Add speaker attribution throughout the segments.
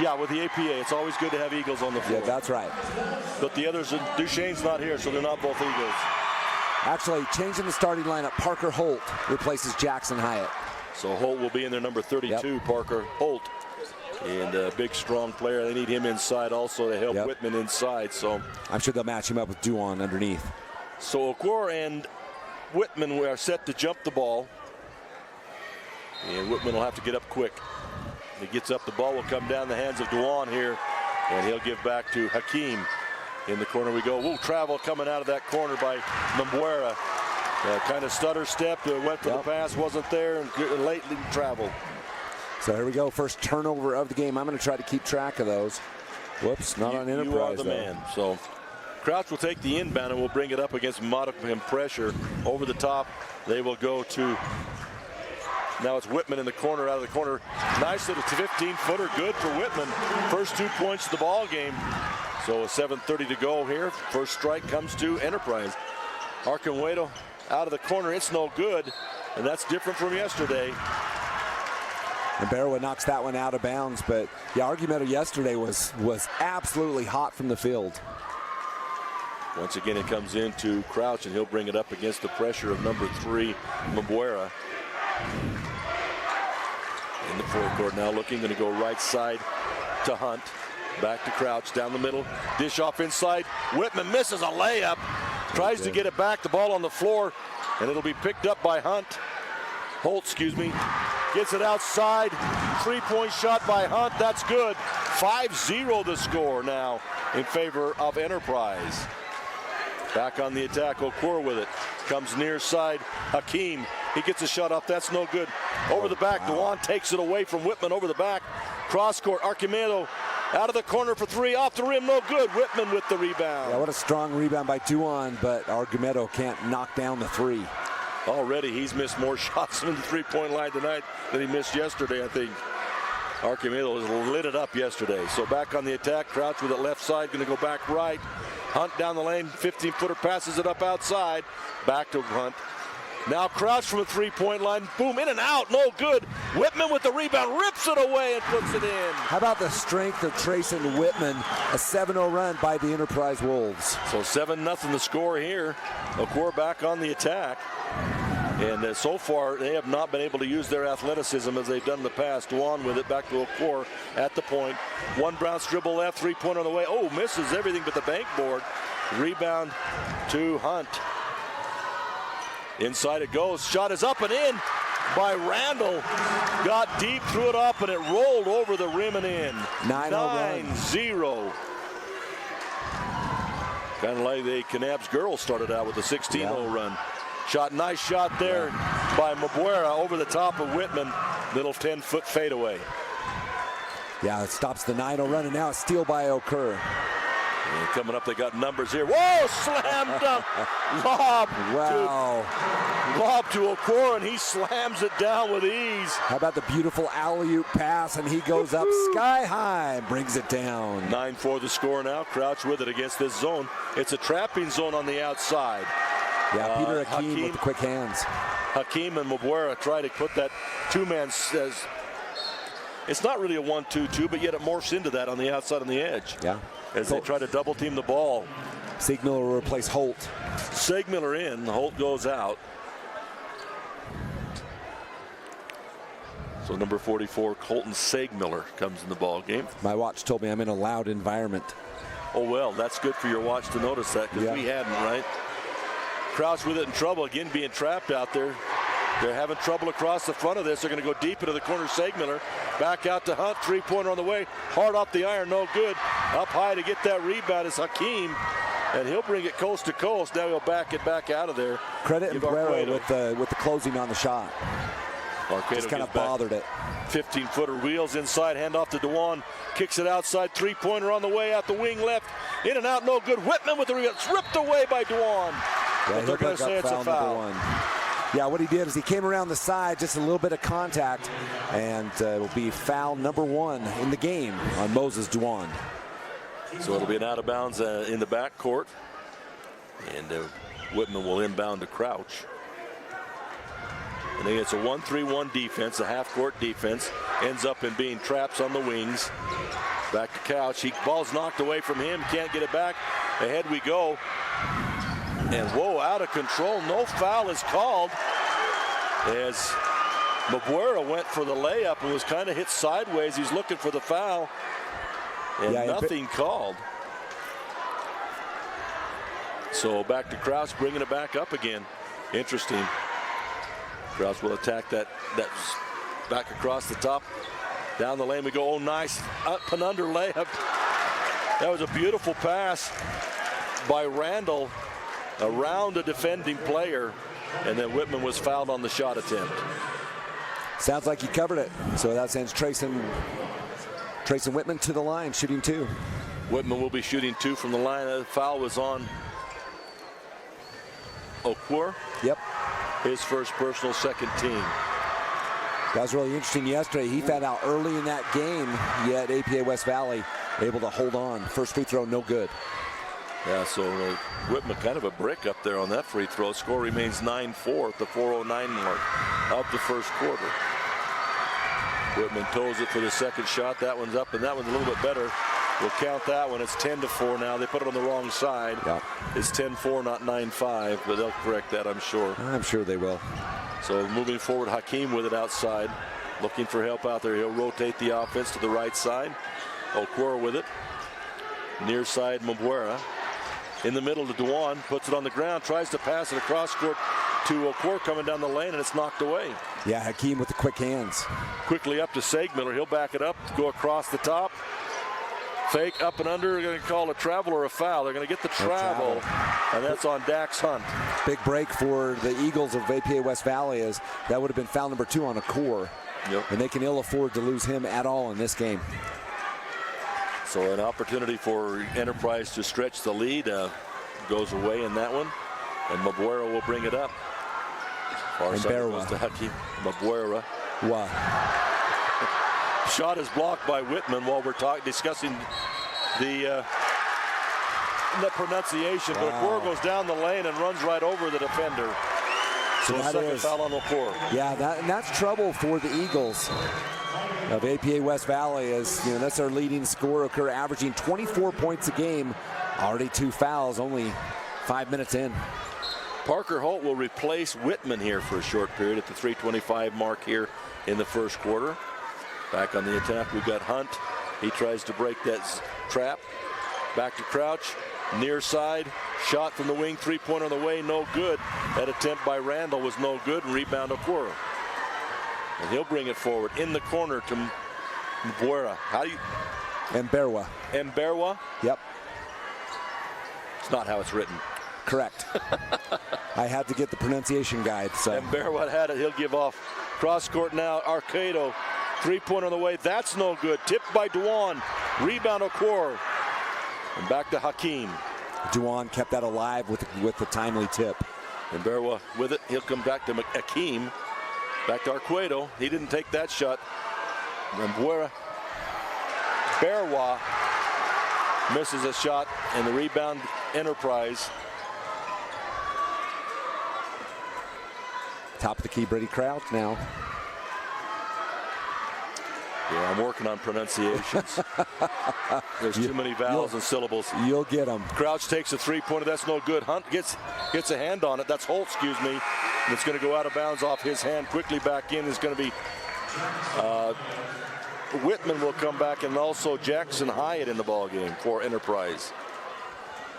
Speaker 1: Yeah, with the APA, it's always good to have Eagles on the floor.
Speaker 2: Yeah, that's right.
Speaker 1: But the others, Duchesne's not here, so they're not both Eagles.
Speaker 2: Actually, changing the starting lineup, Parker Holt replaces Jackson Hyatt.
Speaker 1: So Holt will be in there, number 32, Parker Holt. And a big, strong player. They need him inside also to help Whitman inside. So
Speaker 2: I'm sure they'll match him up with Duan underneath.
Speaker 1: So Okor and Whitman are set to jump the ball. And Whitman will have to get up quick. He gets up, the ball will come down the hands of Duan here. And he'll give back to Hakeem. In the corner we go. Woo, travel coming out of that corner by Mbuera. Kind of stutter stepped, went for the pass, wasn't there, and late travel.
Speaker 2: So here we go, first turnover of the game. I'm going to try to keep track of those. Whoops, not on Enterprise.
Speaker 1: You are the man. So Crouch will take the inbound and will bring it up against modicum pressure over the top. They will go to, now it's Whitman in the corner, out of the corner. Nice little 15-footer, good for Whitman. First 2 points of the ball game. So 7:30 to go here. First strike comes to Enterprise. Arquemedo out of the corner, it's no good. And that's different from yesterday.
Speaker 2: And Barrow knocks that one out of bounds, but yeah, Arquemedo yesterday was absolutely hot from the field.
Speaker 1: Once again, it comes into Crouch, and he'll bring it up against the pressure of number 3, Mbuera. In the forecourt now, looking, going to go right side to Hunt. Back to Crouch, down the middle, dish off inside. Whitman misses a layup, tries to get it back, the ball on the floor, and it'll be picked up by Holt, excuse me. Gets it outside, 3-point shot by Hunt, that's good. 5-0 the score now in favor of Enterprise. Back on the attack, Okor with it. Comes near side, Hakeem. He gets a shot off, that's no good. Over the back, Duan takes it away from Whitman over the back. Cross court, Arquemedo out of the corner for 3, off the rim, no good. Whitman with the rebound.
Speaker 2: Yeah, what a strong rebound by Duan, but Arquemedo can't knock down the 3.
Speaker 1: Already he's missed more shots from the 3-point line tonight than he missed yesterday, I think. Arquemedo has lit it up yesterday. So back on the attack, Crouch with it left side, going to go back right. Hunt down the lane, 15-footer, passes it up outside. Back to Hunt. Now Crouch from the 3-point line, boom, in and out, no good. Whitman with the rebound, rips it away and puts it in.
Speaker 2: How about the strength of Trayson Whitman? A 7-0 run by the Enterprise Wolves.
Speaker 1: So 7-0 the score here. Okor back on the attack. And so far, they have not been able to use their athleticism as they've done in the past. Duan with it, back to Okor at the point. One bounce dribble left, 3-pointer on the way. Oh, misses everything but the bank board. Rebound to Hunt. Inside it goes, shot is up and in by Randall. Got deep, threw it up, and it rolled over the rim and in. 9-0. Kind of like the Kanab's girls started out with a 16-0 run. Nice shot there by Mbuera over the top of Whitman. Little 10-foot fadeaway.
Speaker 2: Yeah, it stops the 9-0 run, and now a steal by Okor.
Speaker 1: And coming up, they got numbers here. Whoa, slam dunk. Lob.
Speaker 2: Wow.
Speaker 1: Lob to Okor, and he slams it down with ease.
Speaker 2: How about the beautiful alley-oop pass, and he goes up sky high, brings it down.
Speaker 1: 9-4 the score now. Crouch with it against this zone. It's a trapping zone on the outside.
Speaker 2: Yeah, Peter Hakeem with the quick hands.
Speaker 1: Hakeem and Mbuera try to put that two-man. It's not really a 1-2-2, but yet it morphs into that on the outside on the edge.
Speaker 2: Yeah.
Speaker 1: As they try to double team the ball.
Speaker 2: Siegmiller will replace Holt.
Speaker 1: Siegmiller in, Holt goes out. So number 44, Colton Siegmiller comes in the ball game.
Speaker 2: My watch told me I'm in a loud environment.
Speaker 1: Oh, well, that's good for your watch to notice that, because we hadn't, right? Crouch with it in trouble, again being trapped out there. They're having trouble across the front of this. They're going to go deep into the corner. Siegmiller back out to Hunt. 3-pointer on the way. Hard off the iron, no good. Up high to get that rebound is Hakeem. And he'll bring it coast to coast. Now he'll back it back out of there.
Speaker 2: Credit Mbuera with the closing on the shot. Just kind of bothered it.
Speaker 1: 15-footer wheels inside, hand off to Duan. Kicks it outside. 3-pointer on the way out the wing left. In and out, no good. Whitman with the rebound. It's ripped away by Duan.
Speaker 2: Yeah,
Speaker 1: they're going to say it's a foul.
Speaker 2: Yeah, what he did is he came around the side, just a little bit of contact, and it will be foul number 1 in the game on Moses Duan.
Speaker 1: So it'll be an out of bounds in the back court, and Whitman will inbound to Crouch. And then it's a 1-3-1 defense, a half-court defense. Ends up in being traps on the wings. Back to Couch. Ball's knocked away from him. Can't get it back. Ahead we go. And whoa, out of control. No foul is called as Mabuera went for the layup and was kind of hit sideways. He's looking for the foul. And nothing called. So back to Krause, bringing it back up again. Interesting. Krause will attack that back across the top. Down the lane we go. Oh, nice up and under layup. That was a beautiful pass by Randall around a defending player. And then Whitman was fouled on the shot attempt.
Speaker 2: Sounds like he covered it. So that sends Trayson Whitman to the line, shooting 2.
Speaker 1: Whitman will be shooting 2 from the line. The foul was on Okwur.
Speaker 2: Yep.
Speaker 1: His first personal, second team.
Speaker 2: That was really interesting yesterday. He found out early in that game, yet APA West Valley able to hold on. First free throw, no good.
Speaker 1: Yeah, so Whitman kind of a brick up there on that free throw. Score remains 9-4 at the 4:09 mark of the first quarter. Whitman toes it for the second shot. That one's up, and that one's a little bit better. We'll count that one. It's 10-4 now. They put it on the wrong side.
Speaker 2: Yeah.
Speaker 1: It's 10-4, not 9-5, but they'll correct that, I'm sure.
Speaker 2: I'm sure they will.
Speaker 1: So moving forward, Hakeem with it outside. Looking for help out there. He'll rotate the offense to the right side. Okwara with it. Near side, Mabuera. In the middle to Dewan. Puts it on the ground. Tries to pass it across court to Okwara coming down the lane, and it's knocked away.
Speaker 2: Yeah, Hakeem with the quick hands.
Speaker 1: Quickly up to Segmiller. He'll back it up. Go across the top. Fake up and under. They're going to call a travel or a foul. They're going to get the travel, and that's on Dax Hunt.
Speaker 2: Big break for the Eagles of APA West Valley, as that would have been foul number 2 on Okwara.
Speaker 1: Yep.
Speaker 2: And they can ill afford to lose him at all in this game.
Speaker 1: So an opportunity for Enterprise to stretch the lead goes away in that one, and Mabuera will bring it up. Far side goes to Hakeem. Mabuera.
Speaker 2: Wow.
Speaker 1: Shot is blocked by Whitman while we're discussing the pronunciation. But Okwara goes down the lane and runs right over the defender. So a second foul on Okwara.
Speaker 2: Yeah, and that's trouble for the Eagles of APA West Valley, as you know, that's our leading scorer, averaging 24 points a game. Already 2 fouls, only 5 minutes in.
Speaker 1: Parker Holt will replace Whitman here for a short period at the 3:25 mark here in the first quarter. Back on the attack, we've got Hunt. He tries to break that trap. Back to Crouch. Near side. Shot from the wing. 3-pointer on the way. No good. That attempt by Randall was no good. And rebound Okwara. And he'll bring it forward in the corner to Mabuera. How do you?
Speaker 2: Mberwa.
Speaker 1: Mberwa?
Speaker 2: Yep.
Speaker 1: It's not how it's written.
Speaker 2: Correct. I had to get the pronunciation guide. So.
Speaker 1: Mberwa had it. He'll give off. Cross court now. Arcado. 3-pointer on the way. That's no good. Tipped by Dewan. Rebound Okwara. And back to Hakeem.
Speaker 2: Dewan kept that alive with the timely tip.
Speaker 1: And Berwa with it. He'll come back to Hakeem. Back to Arquedo. He didn't take that shot. And Berwa misses a shot, and the rebound Enterprise.
Speaker 2: Top of the key, Brady Crouch now.
Speaker 1: Yeah, I'm working on pronunciations. There's too many vowels and syllables.
Speaker 2: You'll get them.
Speaker 1: Crouch takes a 3-pointer. That's no good. Hunt gets a hand on it. That's Holt, excuse me. And it's going to go out of bounds off his hand. Quickly back in is going to be Whitman will come back, and also Jackson Hyatt in the ball game for Enterprise.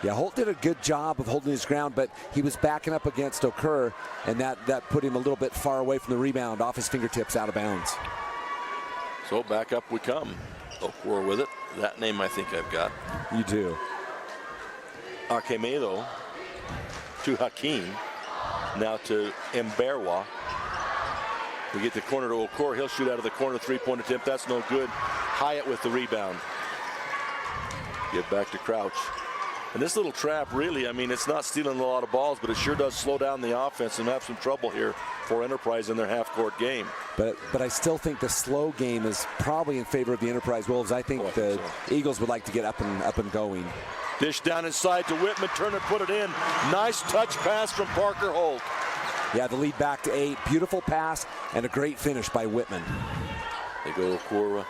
Speaker 2: Yeah, Holt did a good job of holding his ground, but he was backing up against Okwara, and that put him a little bit far away from the rebound, off his fingertips, out of bounds.
Speaker 1: So back up we come. Okwara with it. That name I think I've got.
Speaker 2: You do.
Speaker 1: Arquemedo to Hakeem. Now to Mberwa. We get the corner to Okwara. He'll shoot out of the corner. 3-point attempt. That's no good. Hyatt with the rebound. Get back to Crouch. And this little trap, really, I mean, it's not stealing a lot of balls, but it sure does slow down the offense and have some trouble here for Enterprise in their half-court game.
Speaker 2: But I still think the slow game is probably in favor of the Enterprise Wolves. I think the Eagles would like to get up and going.
Speaker 1: Dish down inside to Whitman. Turn and put it in. Nice touch pass from Parker Holt.
Speaker 2: Yeah, the lead back to 8. Beautiful pass and a great finish by Whitman.
Speaker 1: They go Okura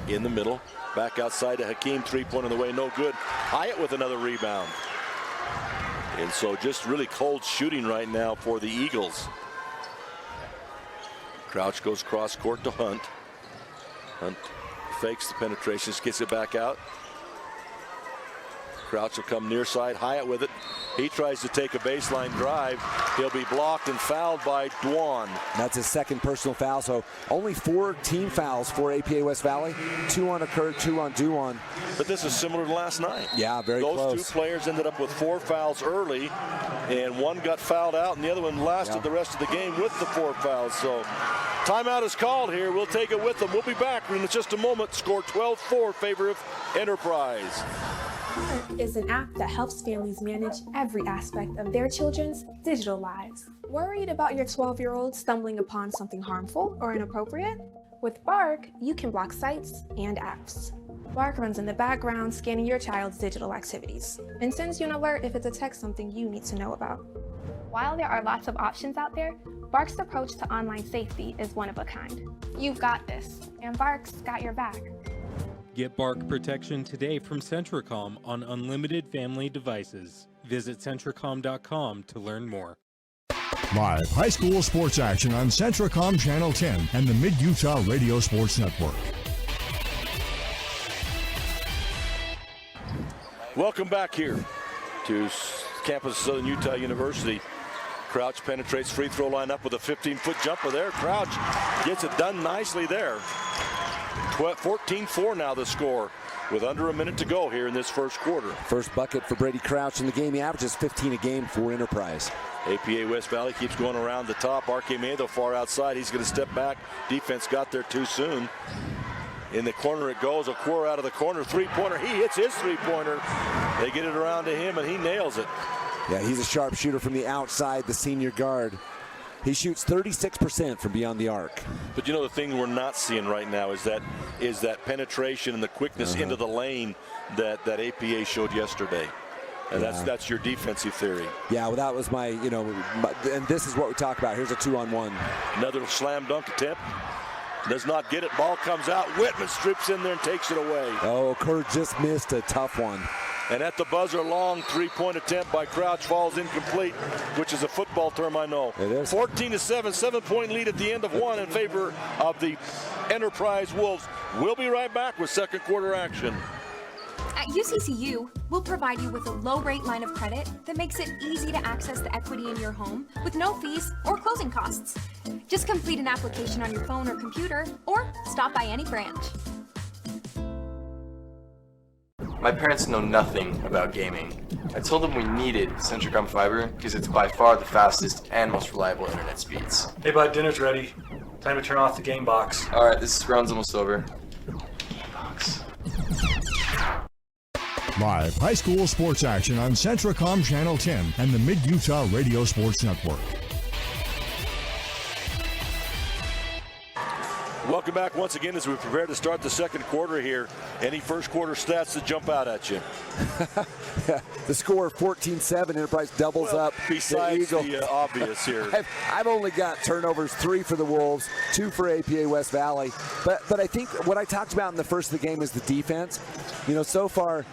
Speaker 1: in the middle. Back outside to Hakeem. 3-point on the way. No good. Hyatt with another rebound. And so just really cold shooting right now for the Eagles. Crouch goes cross court to Hunt. Hunt fakes the penetration, gets it back out. Crouch will come near side. Hyatt with it. He tries to take a baseline drive. He'll be blocked and fouled by Dwan.
Speaker 2: That's his second personal foul, so only 4 team fouls for APA West Valley. 2 on Occur, 2 on Dwan.
Speaker 1: But this is similar to last night.
Speaker 2: Yeah, very close.
Speaker 1: Those 2 players ended up with 4 fouls early, and one got fouled out, and the other one lasted the rest of the game with the 4 fouls. So timeout is called here. We'll take it with them. We'll be back in just a moment. Score 12-4 favor of Enterprise.
Speaker 3: Spark is an app that helps families manage every aspect of their children's digital lives. Worried about your 12-year-old stumbling upon something harmful or inappropriate? With Bark, you can block sites and apps. Bark runs in the background, scanning your child's digital activities, and sends you an alert if it detects something you need to know about. While there are lots of options out there, Bark's approach to online safety is one of a kind. You've got this, and Bark's got your back.
Speaker 4: Get Bark protection today from Centricom on unlimited family devices. Visit Centricom.com to learn more.
Speaker 5: Live high school sports action on Centricom Channel 10 and the Mid-Utah Radio Sports Network.
Speaker 1: Welcome back here to campus of Southern Utah University. Crouch penetrates free throw line up with a 15-foot jumper there. Crouch gets it done nicely there. 14-4 now the score with under a minute to go here in this first quarter.
Speaker 2: First bucket for Brady Crouch in the game. He averages 15 a game for Enterprise.
Speaker 1: APA West Valley keeps going around the top. Arquemedo far outside. He's going to step back. Defense got there too soon. In the corner it goes. Okura out of the corner. Three-pointer. He hits his three-pointer. They get it around to him, and he nails it.
Speaker 2: Yeah, he's a sharp shooter from the outside, the senior guard. He shoots 36% from beyond the arc.
Speaker 1: But you know the thing we're not seeing right now is that penetration and the quickness into the lane that APA showed yesterday. And that's your defensive theory.
Speaker 2: Yeah, well, that was my, and this is what we talk about. Here's a 2-on-1.
Speaker 1: Another slam dunk attempt. Does not get it. Ball comes out. Whitman strips in there and takes it away.
Speaker 2: Oh, Kerr just missed a tough one.
Speaker 1: And at the buzzer, long three-point attempt by Crouch falls incomplete, which is a football term I know.
Speaker 2: It is.
Speaker 1: 14-7, 7-point lead at the end of one in favor of the Enterprise Wolves. We'll be right back with second quarter action.
Speaker 6: At UCCU, we'll provide you with a low-rate line of credit that makes it easy to access the equity in your home with no fees or closing costs. Just complete an application on your phone or computer, or stop by any branch.
Speaker 7: My parents know nothing about gaming. I told them we needed Centricom Fiber because it's by far the fastest and most reliable internet speeds.
Speaker 8: Hey bud, dinner's ready. Time to turn off the game box.
Speaker 7: Alright, this round's almost over. Game box.
Speaker 5: Live high school sports action on Centricom Channel 10 and the Mid-Utah Radio Sports Network.
Speaker 1: Welcome back once again as we prepare to start the second quarter here. Any first quarter stats that jump out at you?
Speaker 2: The score 14-7. Enterprise doubles up.
Speaker 1: Besides the obvious here.
Speaker 2: I've only got turnovers, 3 for the Wolves, 2 for APA West Valley. But I think what I talked about in the first of the game is the defense. So far,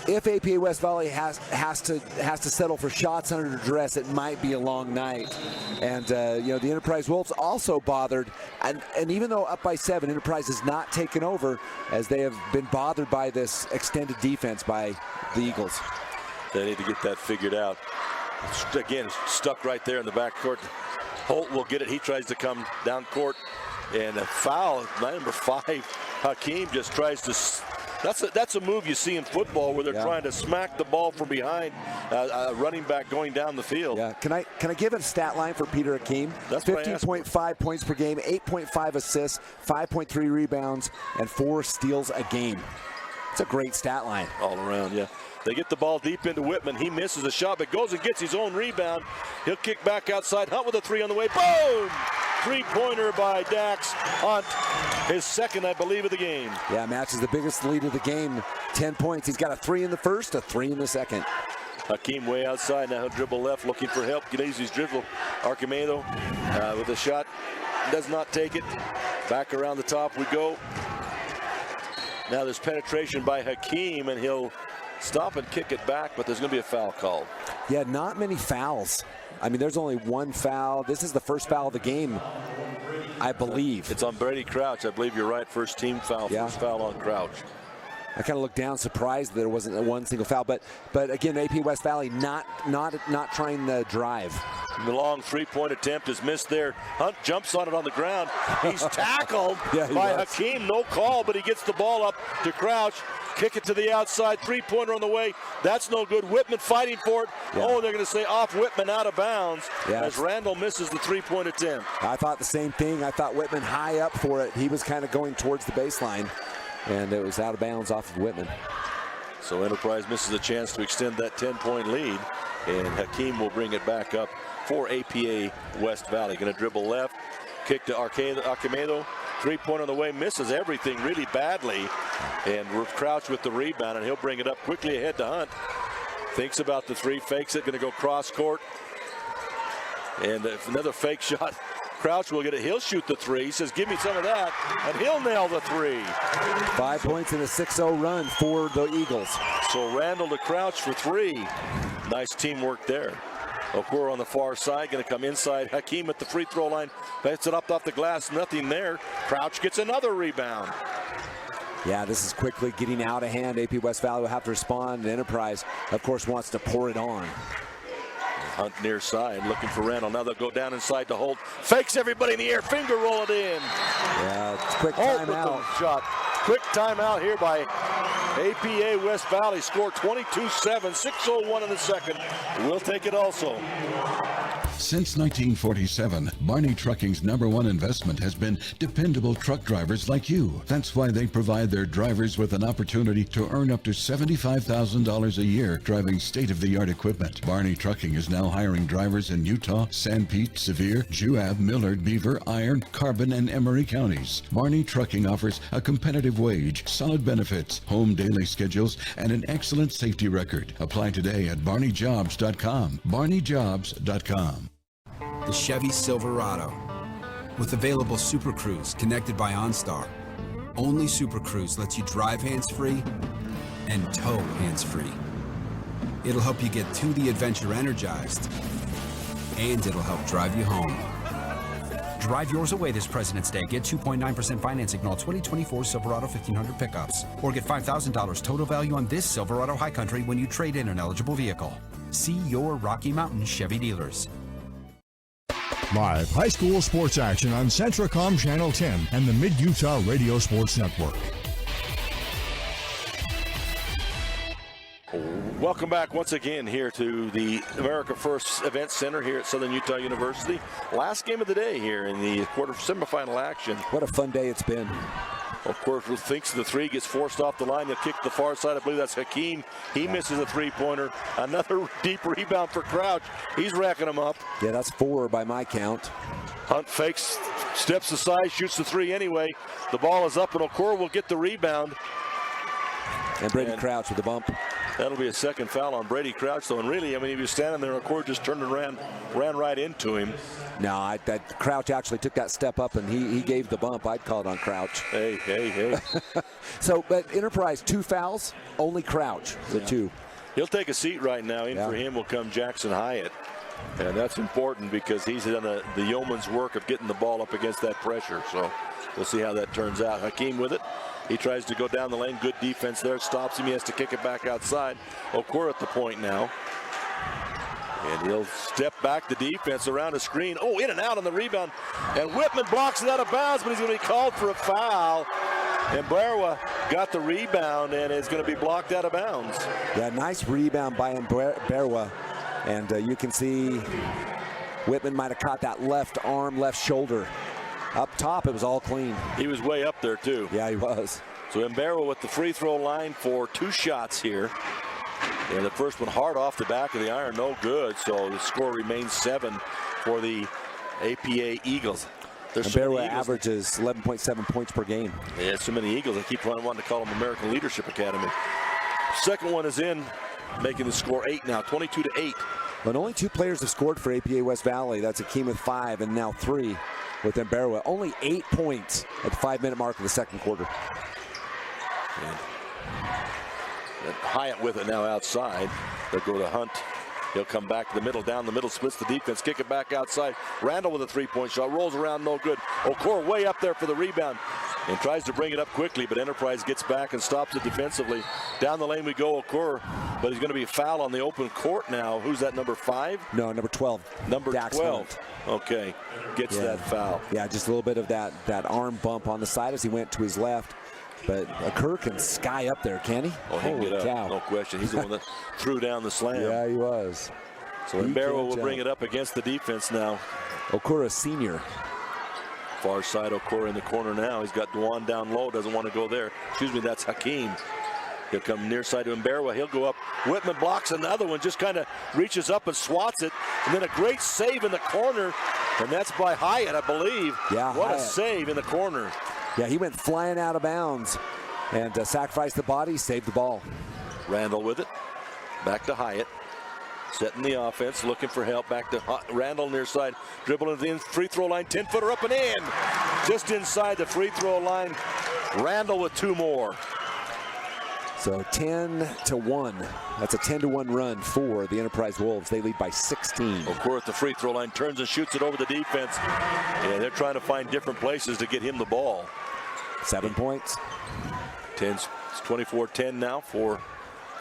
Speaker 2: if APA West Valley has to settle for shots under duress, it might be a long night. And the Enterprise Wolves also bothered, and even though up by 7, Enterprise has not taken over, as they have been bothered by this extended defense by the Eagles.
Speaker 1: They need to get that figured out. Again, stuck right there in the backcourt. Holt will get it. He tries to come down court, and a foul. Number 5, Hakeem just tries to. That's a move you see in football where they're trying to smack the ball from behind a running back going down the field.
Speaker 2: Yeah, can I give it a stat line for Peter Hakeem?
Speaker 1: That's
Speaker 2: 15.5 points per game, 8.5 assists, 5.3 rebounds, and 4 steals a game. It's a great stat line.
Speaker 1: All around, yeah. They get the ball deep into Whitman. He misses a shot, but goes and gets his own rebound. He'll kick back outside. Hunt with a 3 on the way. Boom! Three-pointer by Dax Hunt. His second, I believe, of the game.
Speaker 2: Yeah, matches the biggest lead of the game, 10 points. He's got a 3 in the first, a 3 in the second.
Speaker 1: Hakeem way outside. Now he'll dribble left, looking for help. Gilles dribble. Archimedo with a shot. Does not take it. Back around the top we go. Now there's penetration by Hakeem, and he'll stop and kick it back, but there's going to be a foul called.
Speaker 2: Yeah, not many fouls. I mean, there's only one foul. This is the first foul of the game, I believe.
Speaker 1: It's on Brady Crouch. I believe you're right. First team foul. Yeah. First foul on Crouch.
Speaker 2: I kind of looked down, surprised that there wasn't one single foul. But again, AP West Valley not trying the drive.
Speaker 1: The long three-point attempt is missed there. Hunt jumps on it on the ground. He's tackled by Hakeem. No call, but he gets the ball up to Crouch. Kick it to the outside. Three-pointer on the way. That's no good. Whitman fighting for it. Yeah. Oh, they're going to say off Whitman, out of bounds, as Randall misses the three-point attempt.
Speaker 2: I thought the same thing. I thought Whitman high up for it. He was kind of going towards the baseline, and it was out of bounds off of Whitman.
Speaker 1: So Enterprise misses a chance to extend that 10-point lead, and Hakeem will bring it back up for APA West Valley. Going to dribble left, kick to Archimedo. Three-point on the way, misses everything really badly, and Crouch with the rebound, and he'll bring it up quickly ahead to Hunt. Thinks about the three, fakes it, going to go cross court, and another fake shot. Crouch will get it. He'll shoot the three. He says, give me some of that, and he'll nail the three.
Speaker 2: 5 points in a 6-0 run for the Eagles.
Speaker 1: So Randall to Crouch for three. Nice teamwork there. Okoro on the far side, going to come inside. Hakeem at the free throw line, bats it up off the glass, nothing there. Crouch gets another rebound.
Speaker 2: Yeah, this is quickly getting out of hand. AP West Valley will have to respond. Enterprise, of course, wants to pour it on.
Speaker 1: Hunt near side, looking for Randall. Now they'll go down inside to Holt. Fakes everybody in the air, finger roll it in.
Speaker 2: Yeah, it's quick
Speaker 1: Holt
Speaker 2: timeout.
Speaker 1: with the shot. Quick timeout here by APA West Valley. Scored 22-7, 6:01 in the second. We'll take it also.
Speaker 5: Since 1947, Barney Trucking's #1 investment has been dependable truck drivers like you. That's why they provide their drivers with an opportunity to earn up to $75,000 a year driving state-of-the-art equipment. Barney Trucking is now hiring drivers in Utah, San Pete, Sevier, Juab, Millard, Beaver, Iron, Carbon, and Emery counties. Barney Trucking offers a competitive wage, solid benefits, home daily schedules, and an excellent safety record. Apply today at barneyjobs.com. barneyjobs.com.
Speaker 9: The Chevy Silverado. With available Super Cruise connected by OnStar. Only Super Cruise lets you drive hands-free and tow hands-free. It'll help you get to the adventure energized, and it'll help drive you home.
Speaker 10: Drive yours away this President's Day. Get 2.9% financing on all 2024 Silverado 1500 pickups. Or get $5,000 total value on this Silverado High Country when you trade in an eligible vehicle. See your Rocky Mountain Chevy dealers.
Speaker 5: Live high school sports action on Centracom Channel 10 and the Mid-Utah Radio Sports Network.
Speaker 1: Welcome back once again here to the America First Event Center here at Southern Utah University. Last game of the day here in the quarter semifinal action.
Speaker 2: What a fun day it's been.
Speaker 1: Of course, who thinks the three gets forced off the line. He'll kick to the far side. I believe that's Hakeem. He misses a three-pointer. Another deep rebound for Crouch. He's racking them up.
Speaker 2: Yeah, that's 4 by my count.
Speaker 1: Hunt fakes, steps aside, shoots the three anyway. The ball is up, and Okoro will get the rebound.
Speaker 2: And Brady Crouch with the bump.
Speaker 1: That'll be a second foul on Brady Crouch, though. And really, I mean, he was standing there, Okoro just turned and ran right into him.
Speaker 2: No, that Crouch actually took that step up, and he gave the bump. I'd call it on Crouch.
Speaker 1: Hey.
Speaker 2: So, but Enterprise, 2 fouls, only Crouch, the 2.
Speaker 1: He'll take a seat right now. In for him will come Jackson Hyatt. And that's important because he's done the yeoman's work of getting the ball up against that pressure. So we'll see how that turns out. Hakeem with it. He tries to go down the lane. Good defense there. Stops him. He has to kick it back outside. Okoro at the point now. And he'll step back the defense around a screen. Oh, in and out on the rebound. And Whitman blocks it out of bounds, but he's going to be called for a foul. And Barwa got the rebound and is going to be blocked out of bounds.
Speaker 2: Yeah, nice rebound by Barwa. And you can see Whitman might have caught that left arm, left shoulder. Up top, it was all clean.
Speaker 1: He was way up there, too.
Speaker 2: Yeah, he was.
Speaker 1: So Mbaro with the free throw line for 2 shots here. And the first one hard off the back of the iron, no good. So the score remains 7 for the APA Eagles.
Speaker 2: Mbaro averages 11.7 points per game.
Speaker 1: Yeah, so many Eagles. I keep wanting to call them American Leadership Academy. Second one is in. making the score 8 now, 22-8.
Speaker 2: But only 2 players have scored for APA West Valley. That's Hakeem with 5 and now 3 with Mberwa. Only 8 points at the 5-minute mark of the second quarter.
Speaker 1: And Hyatt with it now outside. They'll go to Hunt. He'll come back to the middle, down the middle, splits the defense, kick it back outside. Randall with a 3-point shot, rolls around, no good. Okor way up there for the rebound and tries to bring it up quickly, but Enterprise gets back and stops it defensively. Down the lane we go, Okor, but he's going to be a foul on the open court now. Who's that, number 5?
Speaker 2: No, number 12.
Speaker 1: Number
Speaker 2: Dax
Speaker 1: 12.
Speaker 2: Hunt.
Speaker 1: Okay, gets that foul.
Speaker 2: Yeah, just a little bit of that arm bump on the side as he went to his left. But Okor can sky up there, can he?
Speaker 1: Oh, he can get up,
Speaker 2: cow.
Speaker 1: no question. He's the one that threw down the slam.
Speaker 2: Yeah, he was.
Speaker 1: So Mberwa will bring it up against the defense now.
Speaker 2: Okor, a senior.
Speaker 1: Far side, Okor in the corner now. He's got Duan down low, doesn't want to go there. Excuse me, that's Hakeem. He'll come near side to Mberwa. He'll go up. Whitman blocks another one, just kind of reaches up and swats it. And then a great save in the corner. And that's by Hyatt, I believe.
Speaker 2: Yeah,
Speaker 1: what
Speaker 2: Hyatt.
Speaker 1: a save in the corner.
Speaker 2: Yeah, he went flying out of bounds and sacrificed the body, saved the ball.
Speaker 1: Randall with it. Back to Hyatt. Setting the offense, looking for help. Back to Randall near side. Dribbling to the free throw line. 10-footer up and in. Just inside the free throw line. Randall with 2 more.
Speaker 2: So 10-1. That's a 10-1 run for the Enterprise Wolves. They lead by 16.
Speaker 1: Okor at the free throw line, turns and shoots it over the defense. Yeah, they're trying to find different places to get him the ball.
Speaker 2: 7 points.
Speaker 1: 24-10 now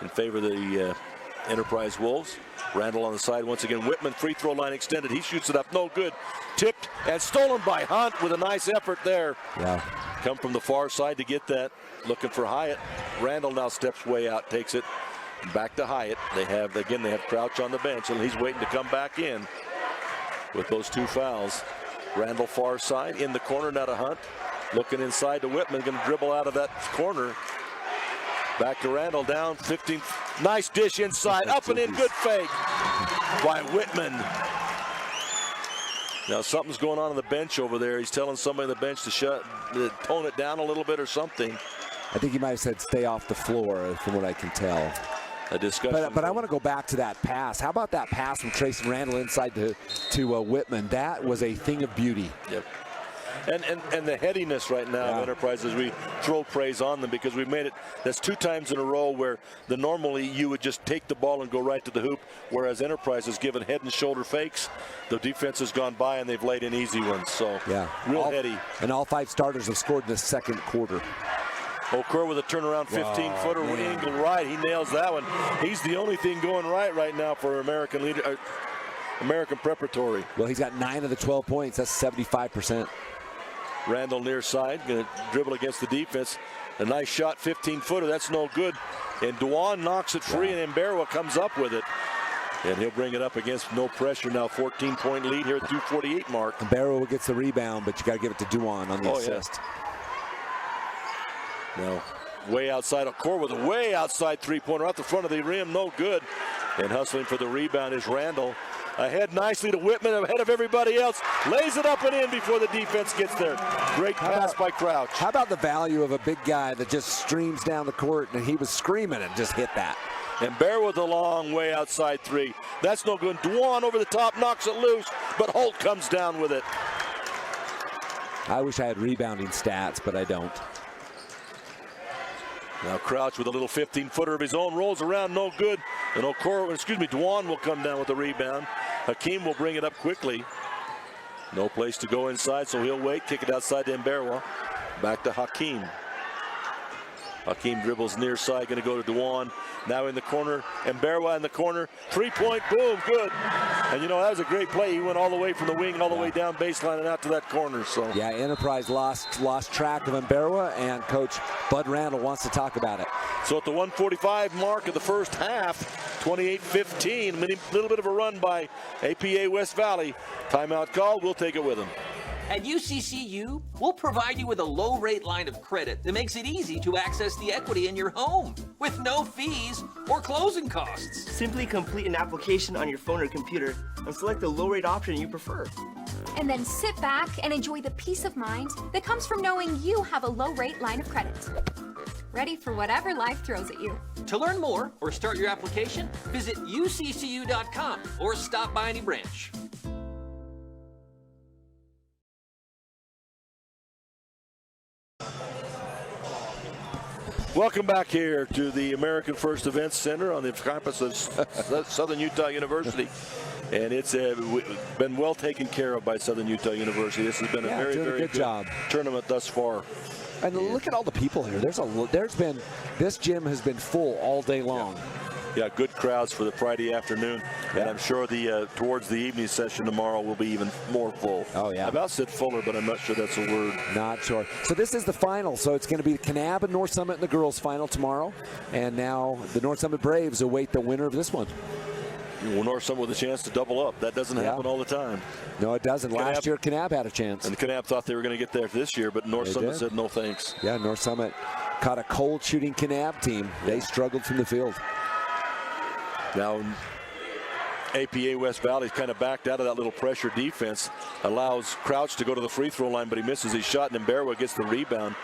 Speaker 1: in favor of the Enterprise Wolves. Randall on the side once again. Whitman free throw line extended. He shoots it up, no good. Tipped and stolen by Hunt with a nice effort there.
Speaker 2: Yeah.
Speaker 1: Come from the far side to get that. Looking for Hyatt. Randall now steps way out, takes it back to Hyatt. They have Crouch on the bench, and he's waiting to come back in with those 2 fouls. Randall far side in the corner now to Hunt. Looking inside to Whitman, going to dribble out of that corner. Back to Randall, down 15. Nice dish inside, up and in, good fake by Whitman. Now something's going on the bench over there. He's telling somebody on the bench to tone it down a little bit or something.
Speaker 2: I think he might have said stay off the floor, from what I can tell.
Speaker 1: A discussion.
Speaker 2: But I want to go back to that pass. How about that pass from Trace Randall inside to Whitman? That was a thing of beauty.
Speaker 1: Yep. And the headiness right now of Enterprise, as we throw praise on them, because we've made it, that's 2 times in a row where normally you would just take the ball and go right to the hoop, whereas Enterprise has given head and shoulder fakes. The defense has gone by and they've laid in easy ones. So real heady.
Speaker 2: And all 5 starters have scored in the second quarter.
Speaker 1: Okor with a turnaround 15-footer angle right. He nails that one. He's the only thing going right now for American Preparatory.
Speaker 2: Well, he's got 9 of the 12 points. That's 75%.
Speaker 1: Randall near side, going to dribble against the defense. A nice shot, 15-footer, that's no good. And Duan knocks it free, and Mberwa comes up with it. And he'll bring it up against no pressure now. 14-point lead here at 2:48 mark.
Speaker 2: Mberwa gets the rebound, but you got to give it to Duan on the assist.
Speaker 1: Now, way outside, Okor with a way outside 3-pointer off the front of the rim, no good. And hustling for the rebound is Randall. Ahead nicely to Whitman, ahead of everybody else. Lays it up and in before the defense gets there. Great pass by Crouch.
Speaker 2: How about the value of a big guy that just streams down the court, and he was screaming and just hit that.
Speaker 1: And Bear with a long way outside 3. That's no good. Duan over the top, knocks it loose, but Holt comes down with it.
Speaker 2: I wish I had rebounding stats, but I don't.
Speaker 1: Now Crouch with a little 15-footer of his own, rolls around, no good. And Duan will come down with the rebound. Hakeem will bring it up quickly. No place to go inside, so he'll wait, kick it outside to Mberwa. Back to Hakeem. Hakeem dribbles near side, going to go to Duan. Now in the corner, Mberwa in the corner. 3-point, boom, good. And you know, that was a great play. He went all the way from the wing, all the way down baseline and out to that corner. So
Speaker 2: yeah, Enterprise lost track of Mberwa, and Coach Bud Randall wants to talk about it.
Speaker 1: So at the 1:45 mark of the first half, 28-15, a little bit of a run by APA West Valley. Timeout called, we'll take it with them.
Speaker 11: At UCCU, we'll provide you with a low-rate line of credit that makes it easy to access the equity in your home with no fees or closing costs.
Speaker 12: Simply complete an application on your phone or computer and select the low-rate option you prefer.
Speaker 6: And then sit back and enjoy the peace of mind that comes from knowing you have a low-rate line of credit. ready for whatever life throws at you.
Speaker 11: To learn more or start your application, visit uccu.com or stop by any branch.
Speaker 1: Welcome back here to the American First Events Center on the campus of Southern Utah University. And it's been well taken care of by Southern Utah University. This has been a very good
Speaker 2: job
Speaker 1: tournament thus far.
Speaker 2: And look at all the people here. This gym has been full all day long.
Speaker 1: Yeah, good crowds for the Friday afternoon. And I'm sure towards the evening session tomorrow will be even more full.
Speaker 2: Oh, yeah.
Speaker 1: I about said fuller, but I'm not sure that's a word.
Speaker 2: Not sure. So this is the final. So it's going to be Kanab and North Summit in the girls' final tomorrow. And now the North Summit Braves await the winner of this one.
Speaker 1: North Summit with a chance to double up. That doesn't happen all the time.
Speaker 2: No, it doesn't. Last year, Kanab had a chance.
Speaker 1: And Kanab thought they were going to get there this year, but North Summit said no thanks.
Speaker 2: Yeah, North Summit caught a cold shooting Kanab team. They struggled from the field.
Speaker 1: Now, APA West Valley's kind of backed out of that little pressure defense. Allows Crouch to go to the free throw line, but he misses his shot, and Mberwa gets the rebound.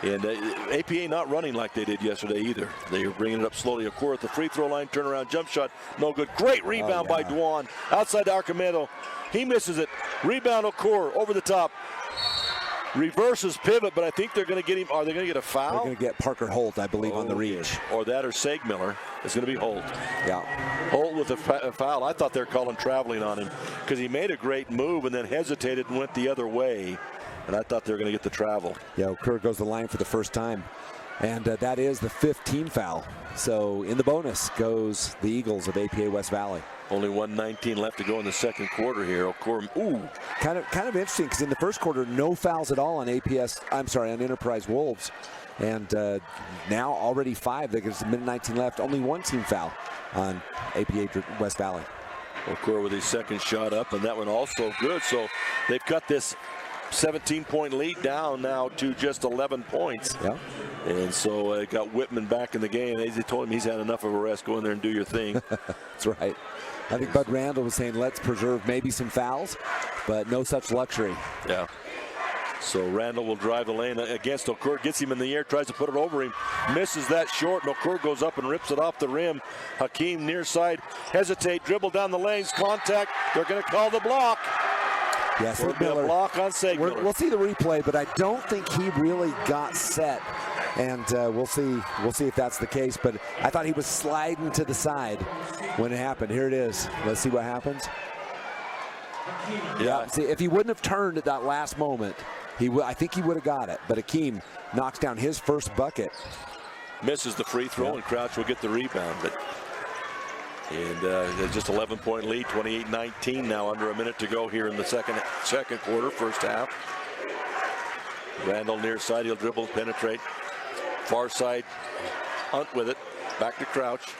Speaker 1: And APA not running like they did yesterday either. They are bringing it up slowly. Okura at the free throw line, turnaround jump shot, no good. Great rebound by Duan outside to Archimedo. He misses it. Rebound Okura over the top. Reverses pivot, but I think they're going to get him. Are they going to get a foul?
Speaker 2: They're going to get Parker Holt, I believe, on the reach.
Speaker 1: Or that or Segmiller. It's going to be Holt.
Speaker 2: Yeah.
Speaker 1: Holt with a foul. I thought they were calling traveling on him because he made a great move and then hesitated and went the other way. And I thought they were going to get the travel.
Speaker 2: Yeah, Okura goes to the line for the first time. And that is the 5th team foul. So in the bonus goes the Eagles of APA West Valley.
Speaker 1: Only 1:19 left to go in the second quarter here. Okura,
Speaker 2: Kind of interesting because in the first quarter, no fouls at all on on Enterprise Wolves. And now already 5. There's a minute 19 left. Only 1 team foul on APA West Valley.
Speaker 1: Okura with his second shot up, and that one also good. So they've cut this 17-point lead down now to just 11 points.
Speaker 2: Yeah.
Speaker 1: And so got Whitman back in the game. They told him he's had enough of a rest. Go in there and do your thing.
Speaker 2: That's right. I think Bud Randall was saying let's preserve maybe some fouls, but no such luxury.
Speaker 1: Yeah. So Randall will drive the lane against Okura, gets him in the air, tries to put it over him, misses that short, and Okura goes up and rips it off the rim. Hakeem near side, hesitate, dribble down the lanes, contact. They're going to call the block.
Speaker 2: Yes,
Speaker 1: It'll be a block on Segmiller.
Speaker 2: We'll see the replay, but I don't think he really got set. And we'll see if that's the case. But I thought he was sliding to the side when it happened. Here it is. Let's see what happens. Yeah. See, if he wouldn't have turned at that last moment, I think he would have got it. But Hakeem knocks down his first bucket.
Speaker 1: Misses the free throw, and Crouch will get the rebound. And just 11-point lead, 28-19 now, under a minute to go here in the second quarter, first half. Randall near side, he'll dribble, penetrate. Far side, Hunt with it, back to Crouch.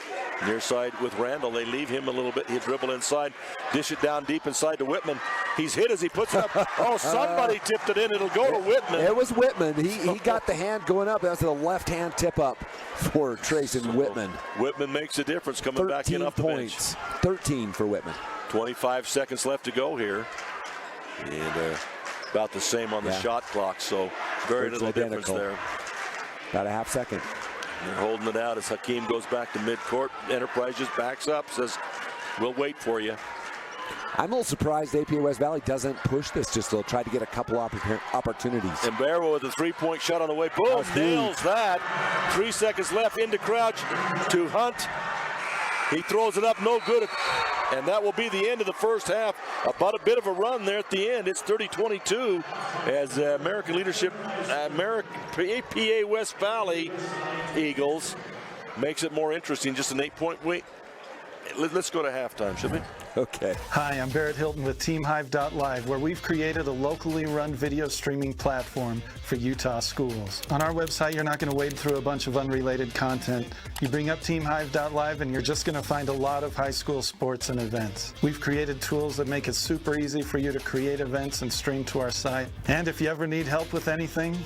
Speaker 1: Near side with Randall, they leave him a little bit. He'll dribble inside, dish it down deep inside to Whitman. He's hit as he puts it up. Oh, somebody tipped it in. It'll go to Whitman.
Speaker 2: It was Whitman. He got the hand going up. That was the left-hand tip up for Trayson Whitman.
Speaker 1: Whitman makes a difference coming back in off the bench.
Speaker 2: 13 for Whitman.
Speaker 1: 25 seconds left to go here. And about the same on the shot clock, so very little difference there.
Speaker 2: About a half second.
Speaker 1: They're holding it out as Hakeem goes back to midcourt. Enterprise just backs up, says, we'll wait for you.
Speaker 2: I'm a little surprised APA West Valley doesn't push this. Just they'll try to get a couple opportunities.
Speaker 1: And Barrow with a three-point shot on the way. Boom, nails that. 3 seconds left into Crouch to Hunt. He throws it up, no good. And that will be the end of the first half. About a bit of a run there at the end. It's 30-22 as American Leadership, APA West Valley Eagles makes it more interesting. Just an 8-point wait. Let's go to halftime, should we?
Speaker 2: Okay.
Speaker 13: Hi, I'm Barrett Hilton with TeamHive.live, where we've created a locally run video streaming platform for Utah schools. On our website, you're not going to wade through a bunch of unrelated content. You bring up TeamHive.live and you're just going to find a lot of high school sports and events. We've created tools that make it super easy for you to create events and stream to our site. And if you ever need help with anything,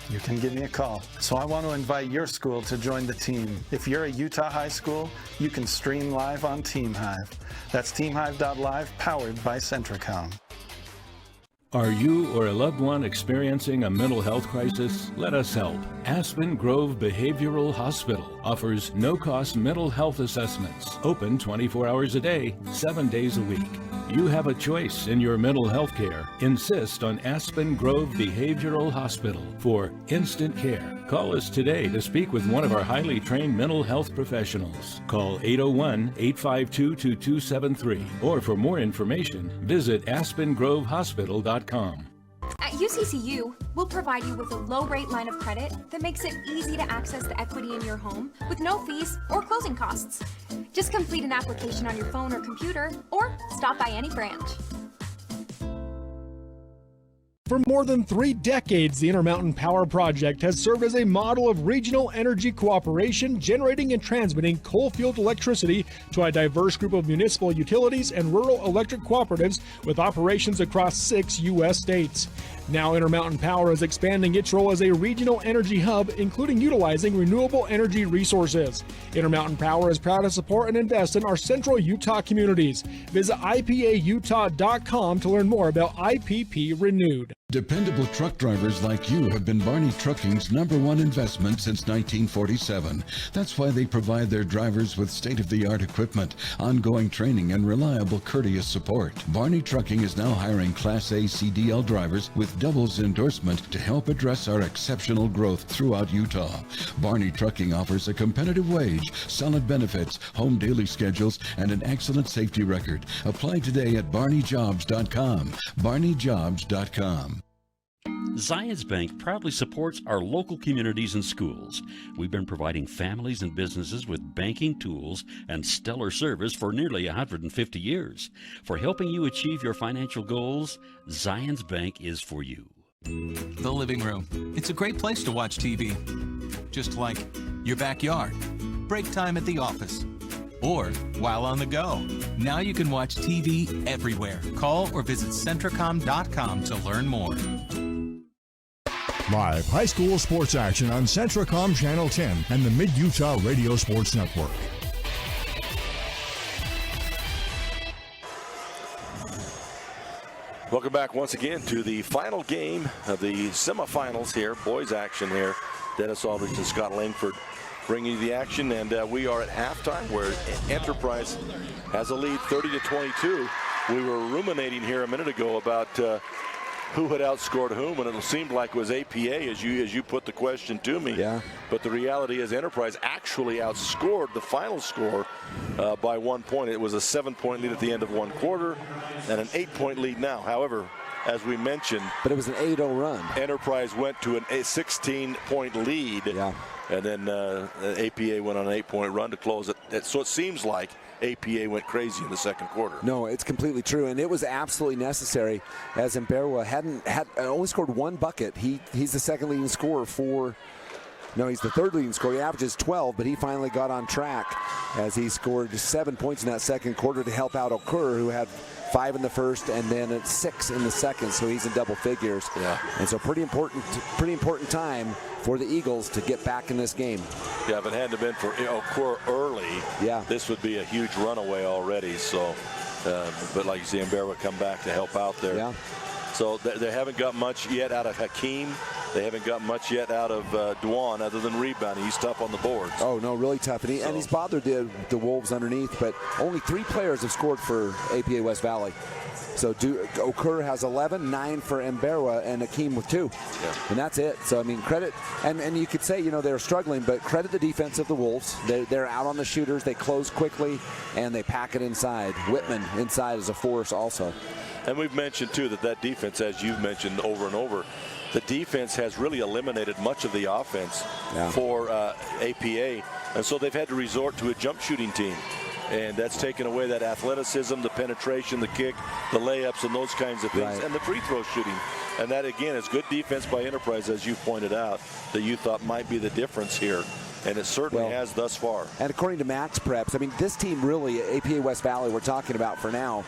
Speaker 13: you can give me a call. So I want to invite your school to join the team. If you're a Utah high school, you can stream live on TeamHive. That's TeamHive.live, powered by Centricom.
Speaker 5: Are you or a loved one experiencing a mental health crisis? Let us help. Aspen Grove Behavioral Hospital offers no-cost mental health assessments, open 24 hours a day, 7 days a week. You have a choice in your mental health care. Insist on Aspen Grove Behavioral Hospital for instant care. Call us today to speak with one of our highly trained mental health professionals. Call 801-852-2273, or for more information, visit aspengrovehospital.com.
Speaker 6: At UCCU, we'll provide you with a low-rate line of credit that makes it easy to access the equity in your home with no fees or closing costs. Just complete an application on your phone or computer, or stop by any branch.
Speaker 14: For more than 3 decades, the Intermountain Power Project has served as a model of regional energy cooperation, generating and transmitting coal-fueled electricity to a diverse group of municipal utilities and rural electric cooperatives with operations across 6 U.S. states. Now Intermountain Power is expanding its role as a regional energy hub, including utilizing renewable energy resources. Intermountain Power is proud to support and invest in our central Utah communities. Visit IPAUtah.com to learn more about IPP Renewed.
Speaker 5: Dependable truck drivers like you have been Barney Trucking's #1 investment since 1947. That's why they provide their drivers with state-of-the-art equipment, ongoing training, and reliable, courteous support. Barney Trucking is now hiring Class A CDL drivers with Double's endorsement to help address our exceptional growth throughout Utah. Barney Trucking offers a competitive wage, solid benefits, home daily schedules, and an excellent safety record. Apply today at barneyjobs.com. barneyjobs.com.
Speaker 15: Zions Bank proudly supports our local communities and schools. We've been providing families and businesses with banking tools and stellar service for nearly 150 years. For helping you achieve your financial goals, Zions Bank is for you.
Speaker 16: The living room. It's a great place to watch TV. Just like your backyard, break time at the office, or while on the go. Now you can watch TV everywhere. Call or visit Centricom.com to learn more.
Speaker 17: Live high school sports action on Centricom Channel 10 and the Mid-Utah Radio Sports Network.
Speaker 1: Welcome back once again to the final game of the semifinals here. Boys action here. Dennis Aldridge and Scott Langford bringing you the action, and we are at halftime where Enterprise has a lead 30-22. We were ruminating here a minute ago about who had outscored whom, and it seemed like it was APA as you put the question to me.
Speaker 2: Yeah.
Speaker 1: But the reality is Enterprise actually outscored the final score by 1 point. It was a 7-point lead at the end of 1 quarter and an 8-point lead now. However, as we mentioned,
Speaker 2: but it was an 8-0 run.
Speaker 1: Enterprise went to a 16-point lead.
Speaker 2: Yeah.
Speaker 1: And then APA went on an 8-point run to close it. So it seems like APA went crazy in the second quarter.
Speaker 2: No, it's completely true, and it was absolutely necessary, as Mberwa only scored 1 bucket. He's the second leading scorer he's the third leading scorer. He averages 12, but he finally got on track as he scored 7 points in that second quarter to help out Okur, who had 5 in the first and then 6 in the second, so he's in double figures.
Speaker 1: Yeah.
Speaker 2: And so pretty important time for the Eagles to get back in this game.
Speaker 1: Yeah, if it hadn't been for Okur early, this would be a huge runaway already. So, but like you see, Mberwa come back to help out there.
Speaker 2: Yeah.
Speaker 1: So they haven't got much yet out of Hakeem. They haven't got much yet out of Dwan other than rebounding. He's tough on the boards.
Speaker 2: Oh, no, really tough. And he's bothered the Wolves underneath, but only 3 players have scored for APA West Valley. So Okur has 11, 9 for Mberwa, and Hakeem with 2.
Speaker 1: Yeah.
Speaker 2: And that's it. So, I mean, credit. And you could say, they're struggling, but credit the defense of the Wolves. They're out on the shooters. They close quickly, and they pack it inside. Whitman inside is a force also.
Speaker 1: And we've mentioned, too, that defense, as you've mentioned over and over, the defense has really eliminated much of the offense for APA. And so they've had to resort to a jump shooting team. And that's taken away that athleticism, the penetration, the kick, the layups, and those kinds of things, and the free throw shooting. And that, again, is good defense by Enterprise, as you pointed out, that you thought might be the difference here. And it certainly has thus far.
Speaker 2: And according to Max Preps, I mean, this team really, APA West Valley, we're talking about for now,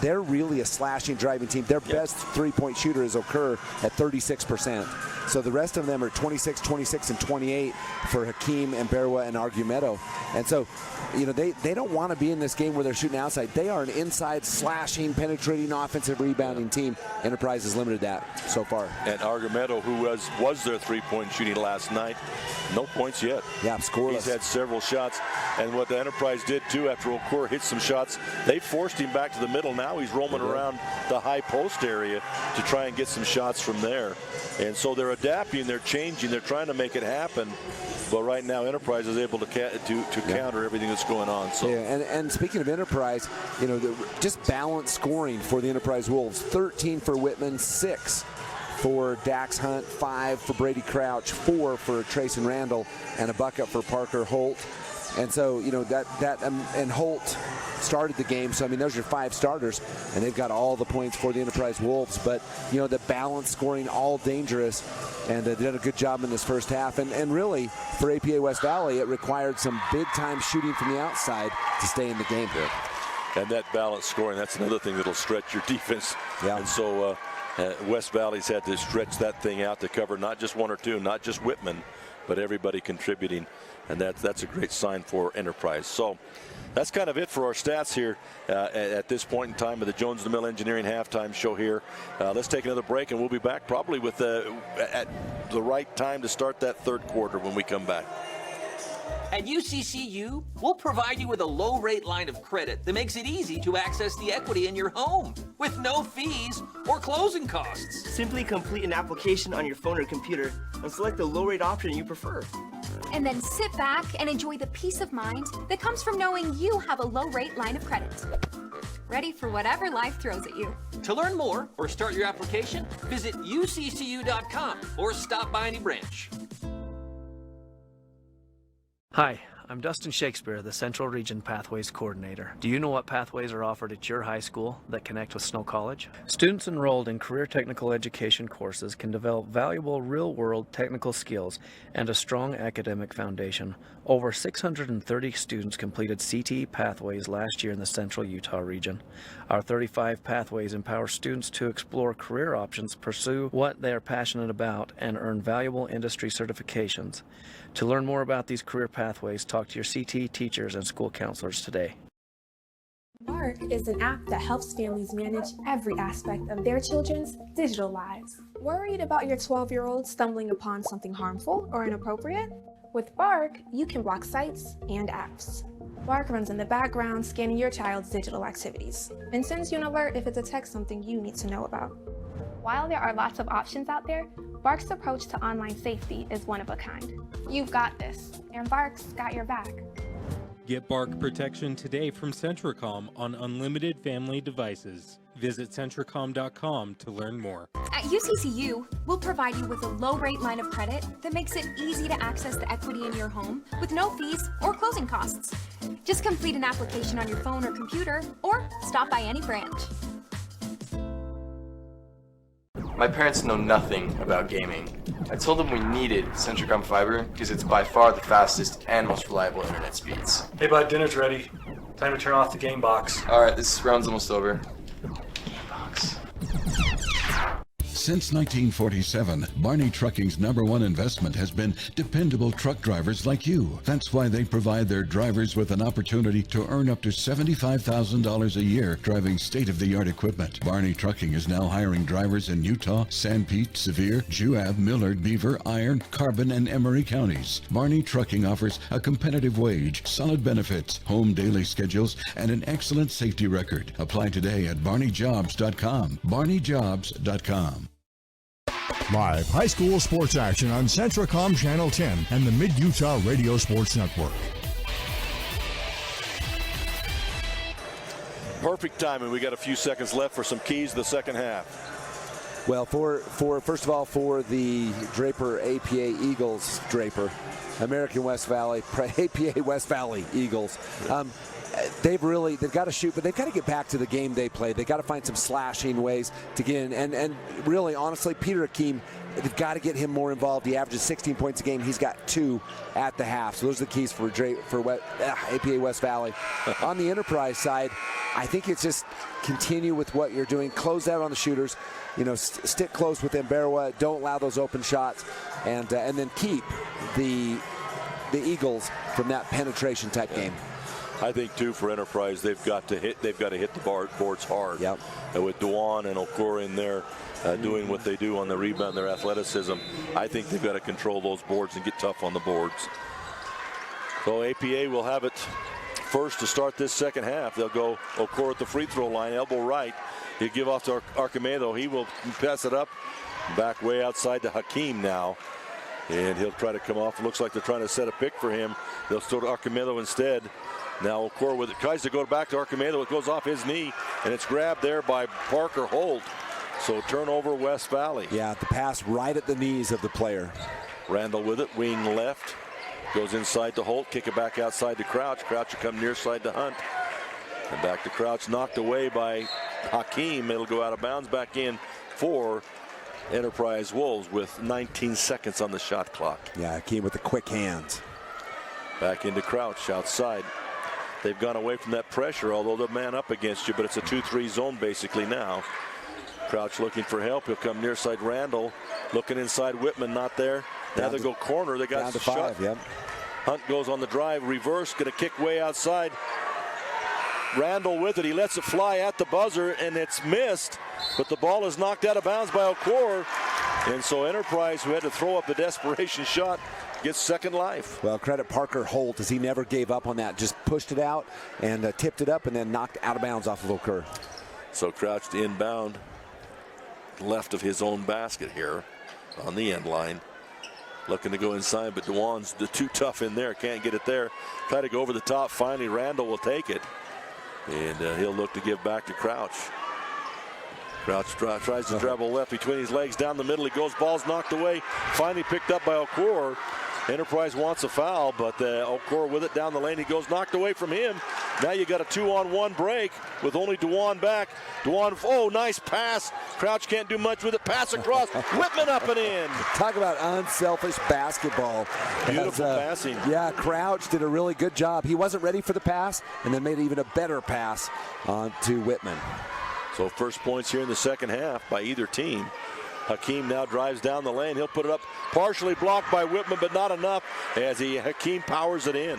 Speaker 2: they're really a slashing, driving team. Their best three-point shooter is Okur at 36%. So the rest of them are 26, 26, and 28 for Hakeem, Mberwa, and Argumedo. And so, they don't want to be in this game where they're shooting outside. They are an inside slashing, penetrating, offensive rebounding team. Enterprise has limited that so far.
Speaker 1: And Argumedo, who was their three-point shooting last night, no points yet.
Speaker 2: Yeah, scoreless.
Speaker 1: He's had several shots. And what the Enterprise did, too, after Okor hit some shots, they forced him back to the middle. Now he's roaming around the high post area to try and get some shots from there. And so they're adapting, they're changing, they're trying to make it happen. But right now, Enterprise is able to counter everything that's going on. So.
Speaker 2: Yeah, and speaking of Enterprise, just balanced scoring for the Enterprise Wolves. 13 for Whitman, 6 for Dax Hunt, 5 for Brady Crouch, 4 for Trayson Randall, and a bucket for Parker Holt. And so, and Holt started the game. So, I mean, those are your 5 starters, and they've got all the points for the Enterprise Wolves. But, the balanced scoring, all dangerous, and they did a good job in this first half. And really, for APA West Valley, it required some big-time shooting from the outside to stay in the game here.
Speaker 1: And that balanced scoring, that's another thing that'll stretch your defense. Yeah. And so West Valley's had to stretch that thing out to cover not just 1 or 2, not just Whitman, but everybody contributing. And that's a great sign for Enterprise. So that's kind of it for our stats here at this point in time of the Jones DeMille Engineering halftime show here. Let's take another break, and we'll be back probably with at the right time to start that third quarter when we come back.
Speaker 11: At UCCU, we'll provide you with a low-rate line of credit that makes it easy to access the equity in your home with no fees or closing costs.
Speaker 12: Simply complete an application on your phone or computer and select the low-rate option you prefer.
Speaker 6: And then sit back and enjoy the peace of mind that comes from knowing you have a low-rate line of credit. Ready for whatever life throws at you.
Speaker 11: To learn more or start your application, visit uccu.com or stop by any branch.
Speaker 18: Hi, I'm Dustin Shakespeare, the Central Region Pathways Coordinator. Do you know what pathways are offered at your high school that connect with Snow College? Students enrolled in career technical education courses can develop valuable real-world technical skills and a strong academic foundation. Over 630 students completed CTE pathways last year in the Central Utah region. Our 35 pathways empower students to explore career options, pursue what they are passionate about, and earn valuable industry certifications. To learn more about these career pathways, talk to your CTE teachers and school counselors today.
Speaker 3: Bark is an app that helps families manage every aspect of their children's digital lives. Worried about your 12-year-old stumbling upon something harmful or inappropriate? With Bark, you can block sites and apps. Bark runs in the background, scanning your child's digital activities, and sends you an alert if it detects something you need to know about. While there are lots of options out there, Bark's approach to online safety is one of a kind. You've got this, and Bark's got your back.
Speaker 4: Get Bark protection today from Centricom on unlimited family devices. Visit Centricom.com to learn more.
Speaker 6: At UCCU, we'll provide you with a low-rate line of credit that makes it easy to access the equity in your home with no fees or closing costs. Just complete an application on your phone or computer, or stop by any branch.
Speaker 7: My parents know nothing about gaming. I told them we needed Centricom Fiber because it's by far the fastest and most reliable internet speeds.
Speaker 8: Hey bud, dinner's ready. Time to turn off the game box.
Speaker 7: Alright, this round's almost over.
Speaker 5: Since 1947, Barney Trucking's #1 investment has been dependable truck drivers like you. That's why they provide their drivers with an opportunity to earn up to $75,000 a year driving state-of-the-art equipment. Barney Trucking is now hiring drivers in Utah, San Pete, Sevier, Juab, Millard, Beaver, Iron, Carbon, and Emery counties. Barney Trucking offers a competitive wage, solid benefits, home daily schedules, and an excellent safety record. Apply today at barneyjobs.com. barneyjobs.com.
Speaker 17: Live high school sports action on Centricom Channel 10 and the Mid-Utah Radio Sports Network.
Speaker 1: Perfect timing. We got a few seconds left for some keys to the second half.
Speaker 2: Well, for first of all, for the Draper APA Eagles, American West Valley, APA West Valley Eagles. They've got to shoot, but they've got to get back to the game they play. They've got to find some slashing ways to get in. And really, honestly, Peter Akeem, they've got to get him more involved. He averages 16 points a game. He's got 2 at the half. So those are the keys for APA West Valley. On the Enterprise side, I think it's just continue with what you're doing. Close out on the shooters. Stick close with Emberwa. Don't allow those open shots. And then keep the the Eagles from that penetration type game.
Speaker 1: I think too for Enterprise they've got to hit the boards hard.
Speaker 2: Yep.
Speaker 1: And with Dewan and Okor in there doing what they do on the rebound, their athleticism, I think they've got to control those boards and get tough on the boards. So APA will have it first to start this second half. They'll go Okor at the free throw line, elbow right. He'll give off to Archimedo. He will pass it up, back way outside to Hakeem now. And he'll try to come off. It looks like they're trying to set a pick for him. They'll throw to Archimedo instead. Now Okor with it, tries to go back to Archimedo. It goes off his knee, and it's grabbed there by Parker Holt. So turnover, West Valley.
Speaker 2: Yeah, the pass right at the knees of the player.
Speaker 1: Randall with it, wing left. Goes inside to Holt, kick it back outside to Crouch. Crouch will come near side to Hunt. And back to Crouch, knocked away by Hakeem. It'll go out of bounds, back in for Enterprise Wolves with 19 seconds on the shot clock.
Speaker 2: Yeah, Hakeem with the quick hands.
Speaker 1: Back into Crouch outside. They've gone away from that pressure, although they're man up against you, but it's a 2-3 zone basically now. Crouch looking for help. He'll come near side. Randall looking inside. Whitman not there. Now they go corner. They got
Speaker 2: down to
Speaker 1: shut.
Speaker 2: 5, yep.
Speaker 1: Hunt goes on the drive. Reverse. Going to kick way outside. Randall with it. He lets it fly at the buzzer, and it's missed. But the ball is knocked out of bounds by Okor. And so Enterprise, who had to throw up the desperation shot, gets second life.
Speaker 2: Well, credit Parker Holt as he never gave up on that. Just pushed it out and tipped it up and then knocked out of bounds off of Okor.
Speaker 1: So Crouch to inbound. Left of his own basket here on the end line. Looking to go inside, but Dewan's too tough in there. Can't get it there. Try to go over the top. Finally, Randall will take it. And he'll look to give back to Crouch. Crouch tries to dribble left between his legs down the middle. He goes, ball's knocked away. Finally picked up by Okor. Enterprise wants a foul, but Okor with it down the lane. He goes knocked away from him. Now you got a 2-on-1 break with only Dewan back. Dewan, oh, nice pass. Crouch can't do much with it. Pass across. Whitman up and in.
Speaker 2: Talk about unselfish basketball.
Speaker 1: Beautiful passing.
Speaker 2: Yeah, Crouch did a really good job. He wasn't ready for the pass and then made even a better pass on to Whitman.
Speaker 1: So first points here in the second half by either team. Hakeem now drives down the lane. He'll put it up, partially blocked by Whitman, but not enough as Hakeem powers it in.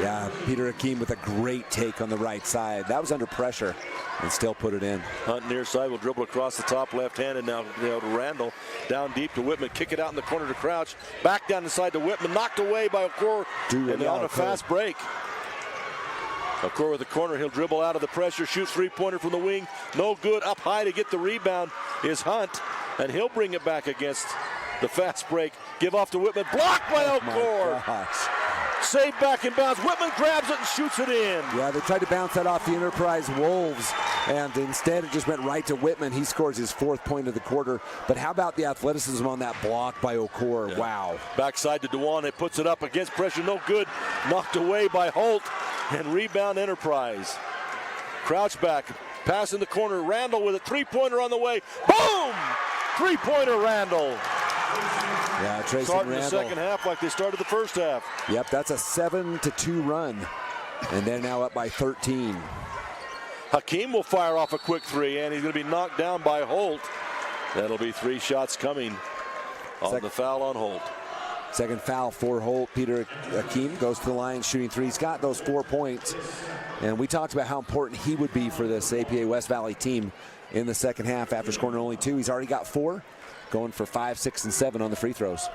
Speaker 2: Yeah, Peter Hakeem with a great take on the right side. That was under pressure and still put it in.
Speaker 1: Hunt near side will dribble across the top left-handed now to Randall. Down deep to Whitman. Kick it out in the corner to Crouch. Back down inside to Whitman. Knocked away by Okor. And on a fast break. Okor with the corner. He'll dribble out of the pressure. Shoot three-pointer from the wing. No good. Up high to get the rebound is Hunt. And he'll bring it back against the fast break. Give off to Whitman. Blocked by Okor. Saved back in bounds. Whitman grabs it and shoots it in.
Speaker 2: Yeah, they tried to bounce that off the Enterprise Wolves, and instead it just went right to Whitman. He scores his 4th point of the quarter. But how about the athleticism on that block by Okor? Yeah. Wow.
Speaker 1: Backside to Dewan. It puts it up against pressure. No good. Knocked away by Holt. And rebound Enterprise. Crouch back. Pass in the corner. Randall with a three-pointer on the way. Boom! Three-pointer Randall.
Speaker 2: Yeah, Tracy
Speaker 1: Starting
Speaker 2: Randall.
Speaker 1: the second half like they started the first half.
Speaker 2: Yep, that's a 7-2 run. And they're now up by 13.
Speaker 1: Hakeem will fire off a quick three, and he's going to be knocked down by Holt. That'll be 3 shots coming on the foul on Holt.
Speaker 2: Second foul for Holt. Peter Hakeem goes to the line shooting 3. He's got those 4 points. And we talked about how important he would be for this APA West Valley team in the second half after scoring only 2. He's already got 4, going for 5, 6, and 7 on the free throws.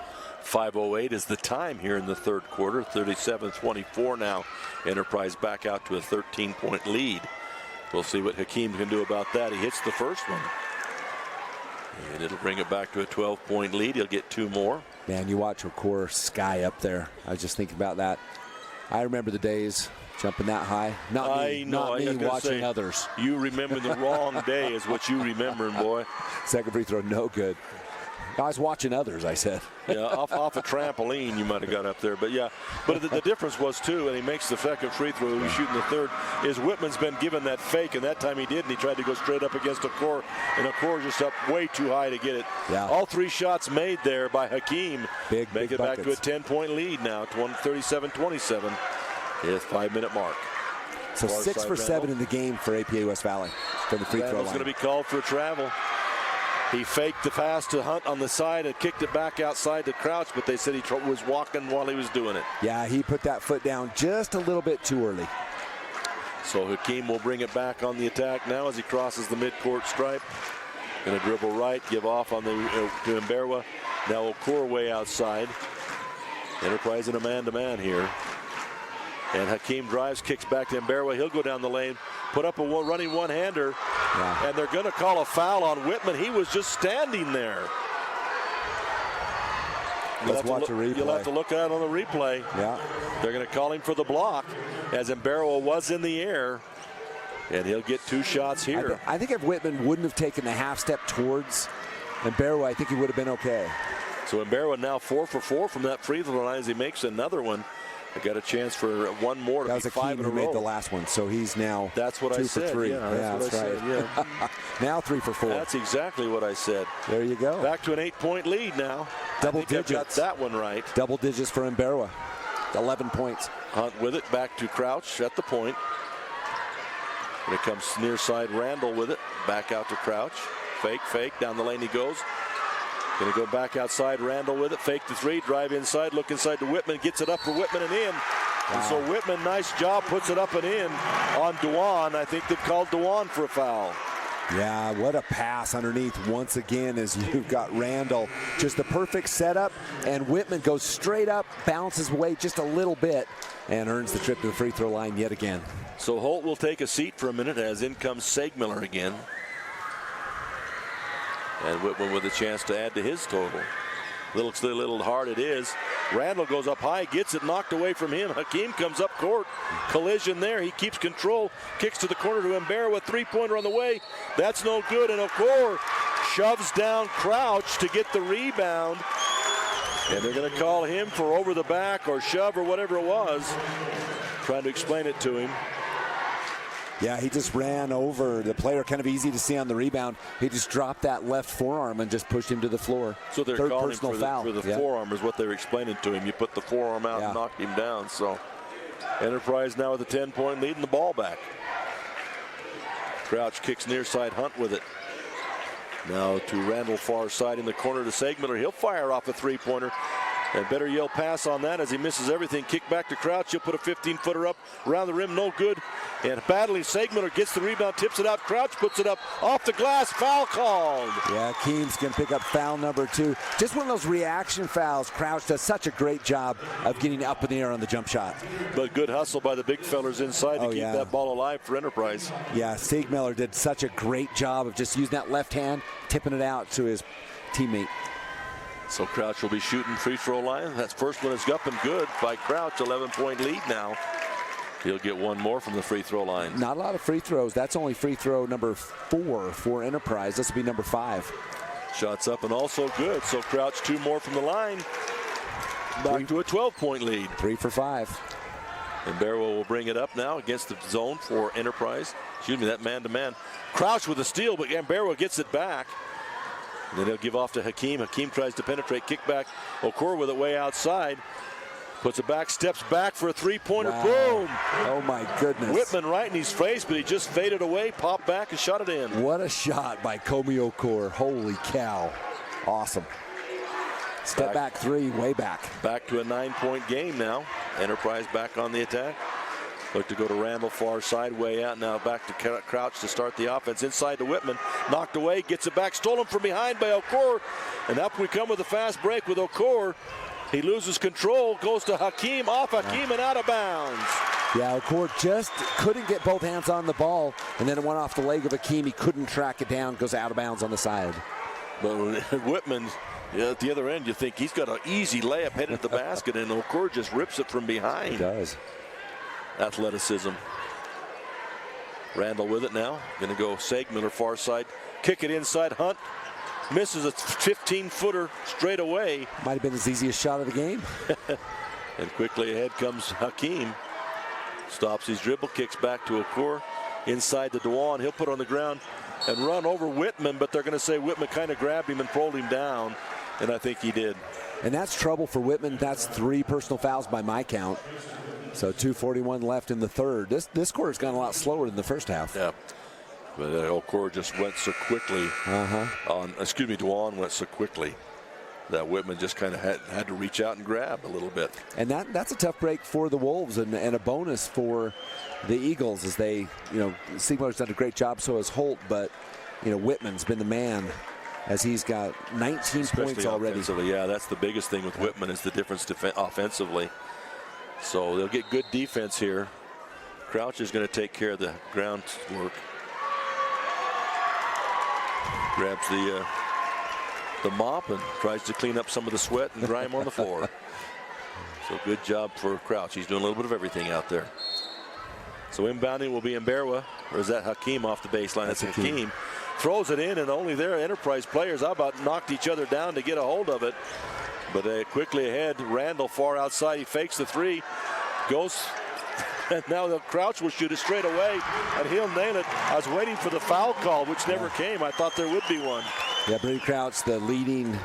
Speaker 1: 5:08 is the time here in the third quarter. 37-24 now. Enterprise back out to a 13-point lead. We'll see what Hakeem can do about that. He hits the first one. And it'll bring it back to a 12-point lead. He'll get 2 more.
Speaker 2: Man, you watch Okor sky up there. I was just thinking about that. I remember the days jumping that high. Not me, watching others.
Speaker 1: You remember the wrong day is what you remembering, boy.
Speaker 2: Second free throw, no good. I was watching others, I said.
Speaker 1: Yeah, off a trampoline you might have got up there. But yeah, but the difference was, too, and he makes the second free throw, he's shooting the third, is Whitman's been given that fake, and that time he did, and he tried to go straight up against Okor, and Okor just up way too high to get it.
Speaker 2: Yeah.
Speaker 1: All 3 shots made there by Hakeem.
Speaker 2: Big
Speaker 1: Make it
Speaker 2: buckets.
Speaker 1: back to a 10-point lead now, 37-27. His 5-minute mark.
Speaker 2: So 6 for 7 in the game for APA West Valley from the free throw line.
Speaker 1: Randall's going to be called for a travel. He faked the pass to Hunt on the side and kicked it back outside to Crouch, but they said he was walking while he was doing it.
Speaker 2: Yeah, he put that foot down just a little bit too early.
Speaker 1: So Hakeem will bring it back on the attack now as he crosses the midcourt stripe. Going to dribble right, give off on the to Mberwa. Now Okor way outside. Enterprise in a man-to-man here. And Hakeem drives, kicks back to Mberwa. He'll go down the lane, put up a running one-hander. Yeah. And they're going to call a foul on Whitman. He was just standing there.
Speaker 2: Let's watch a replay.
Speaker 1: You'll have to look at it on the replay.
Speaker 2: Yeah.
Speaker 1: They're going to call him for the block as Mberwa was in the air. And he'll get 2 shots here.
Speaker 2: I think if Whitman wouldn't have taken the half step towards Mberwa, I think he would have been okay.
Speaker 1: So Mberwa now 4 for 4 from that free throw line as he makes another one. I got a chance for one more to be 5 in a row.
Speaker 2: Made the last one, so he's now 2 for 3.
Speaker 1: Yeah, that's right. Yeah.
Speaker 2: Now 3 for 4.
Speaker 1: That's exactly what I said.
Speaker 2: There you go.
Speaker 1: Back to an 8-point lead now.
Speaker 2: Double digits.
Speaker 1: Got that one right.
Speaker 2: Double digits for Mberwa. 11 points.
Speaker 1: Hunt with it, back to Crouch at the point. Here comes near side Randall with it. Back out to Crouch. Fake, down the lane he goes. Going to go back outside, Randall with it. Fake the 3, drive inside, look inside to Whitman. Gets it up for Whitman and in. Wow. And so Whitman, nice job, puts it up and in on Dewan. I think they've called Dewan for a foul.
Speaker 2: Yeah, what a pass underneath once again as you've got Randall. Just the perfect setup, and Whitman goes straight up, bounces away just a little bit, and earns the trip to the free throw line yet again.
Speaker 1: So Holt will take a seat for a minute as in comes Segmiller again. And Whitman with a chance to add to his total. Little hard it is. Randall goes up high, gets it knocked away from him. Hakeem comes up court. Collision there. He keeps control. Kicks to the corner to Mberwa. 3-pointer on the way. That's no good. And Okor shoves down Crouch to get the rebound. And they're going to call him for over the back or shove or whatever it was. Trying to explain it to him.
Speaker 2: Yeah, he just ran over the player, kind of easy to see on the rebound. He just dropped that left forearm and just pushed him to the floor.
Speaker 1: So they're calling him for the forearm is what they're explaining to him. You put the forearm out and knocked him down. So Enterprise now with a 10-point lead and the ball back. Crouch kicks near side, Hunt with it. Now to Randall far side in the corner to Segmiller. He'll fire off a 3-pointer. And better yell pass on that as he misses everything. Kick back to Crouch. He'll put a 15-footer up around the rim. No good. And battling Segmiller gets the rebound, tips it out. Crouch puts it up off the glass. Foul called.
Speaker 2: Yeah, Keem's going to pick up foul number 2. Just one of those reaction fouls. Crouch does such a great job of getting up in the air on the jump shot.
Speaker 1: But good hustle by the big fellers inside to keep that ball alive for Enterprise.
Speaker 2: Yeah, Segmiller did such a great job of just using that left hand, tipping it out to his teammate.
Speaker 1: So Crouch will be shooting free throw line. That first one is up and good by Crouch. 11-point lead now. He'll get one more from the free throw line.
Speaker 2: Not a lot of free throws. That's only free throw number 4 for Enterprise. This will be number 5.
Speaker 1: Shots up and also good. So Crouch 2 more from the line. Back to a 12-point lead.
Speaker 2: 3 for 5.
Speaker 1: And Barrow will bring it up now against the zone for Enterprise. Excuse me, that man-to-man. Crouch with a steal, but Barrow gets it back. And then he'll give off to Hakeem. Hakeem tries to penetrate, kick back. Okor with it way outside. Puts it back, steps back for a 3-pointer.
Speaker 2: Wow.
Speaker 1: Boom!
Speaker 2: Oh my goodness.
Speaker 1: Whitman right in his face, but he just faded away, popped back and shot it in.
Speaker 2: What a shot by Komi Okor. Holy cow. Awesome. Step back 3, way back.
Speaker 1: Back to a 9-point game now. Enterprise back on the attack. Look to go to Randall, far side, way out. Now back to Crouch to start the offense. Inside to Whitman. Knocked away, gets it back. Stolen from behind by Okor. And up we come with a fast break with Okor. He loses control, goes to Hakeem, off Hakeem and out of bounds.
Speaker 2: Yeah, Okor just couldn't get both hands on the ball. And then it went off the leg of Hakeem. He couldn't track it down, goes out of bounds on the side.
Speaker 1: But Whitman, at the other end, you think he's got an easy layup headed to the basket, and Okor just rips it from behind.
Speaker 2: He does.
Speaker 1: Athleticism. Randall with it now. Going to go Segmiller far side. Kick it inside. Hunt misses a 15-footer straight away.
Speaker 2: Might have been his easiest shot of the game.
Speaker 1: And quickly ahead comes Hakeem. Stops his dribble, kicks back to Okor. Inside to Dewan. He'll put it on the ground and run over Whitman, but they're going to say Whitman kind of grabbed him and pulled him down. And I think he did.
Speaker 2: And that's trouble for Whitman. That's 3 personal fouls by my count. So 2:41 left in the third. This quarter's gone a lot slower than the first half.
Speaker 1: Yeah. But O'Cora just went so quickly. Dwan went so quickly that Whitman just kind of had to reach out and grab a little bit.
Speaker 2: And that's a tough break for the Wolves and a bonus for the Eagles as they, Siegmiller's done a great job, so has Holt, but, Whitman's been the man as he's got 19 points already.
Speaker 1: Yeah, that's the biggest thing with Whitman is the difference offensively. So they'll get good defense here. Crouch is going to take care of the ground work. Grabs the mop and tries to clean up some of the sweat and grime on the floor. So good job for Crouch. He's doing a little bit of everything out there. So inbounding will be Mberwa, or is that Hakeem off the baseline? That's Hakeem. Throws it in, and only their Enterprise players how about knocked each other down to get a hold of it. But quickly ahead, Randall far outside. He fakes the three, goes, and now the Crouch will shoot it straight away, and he'll nail it. I was waiting for the foul call, which never came. I thought there would be one.
Speaker 2: Yeah, Brady Crouch, the leading,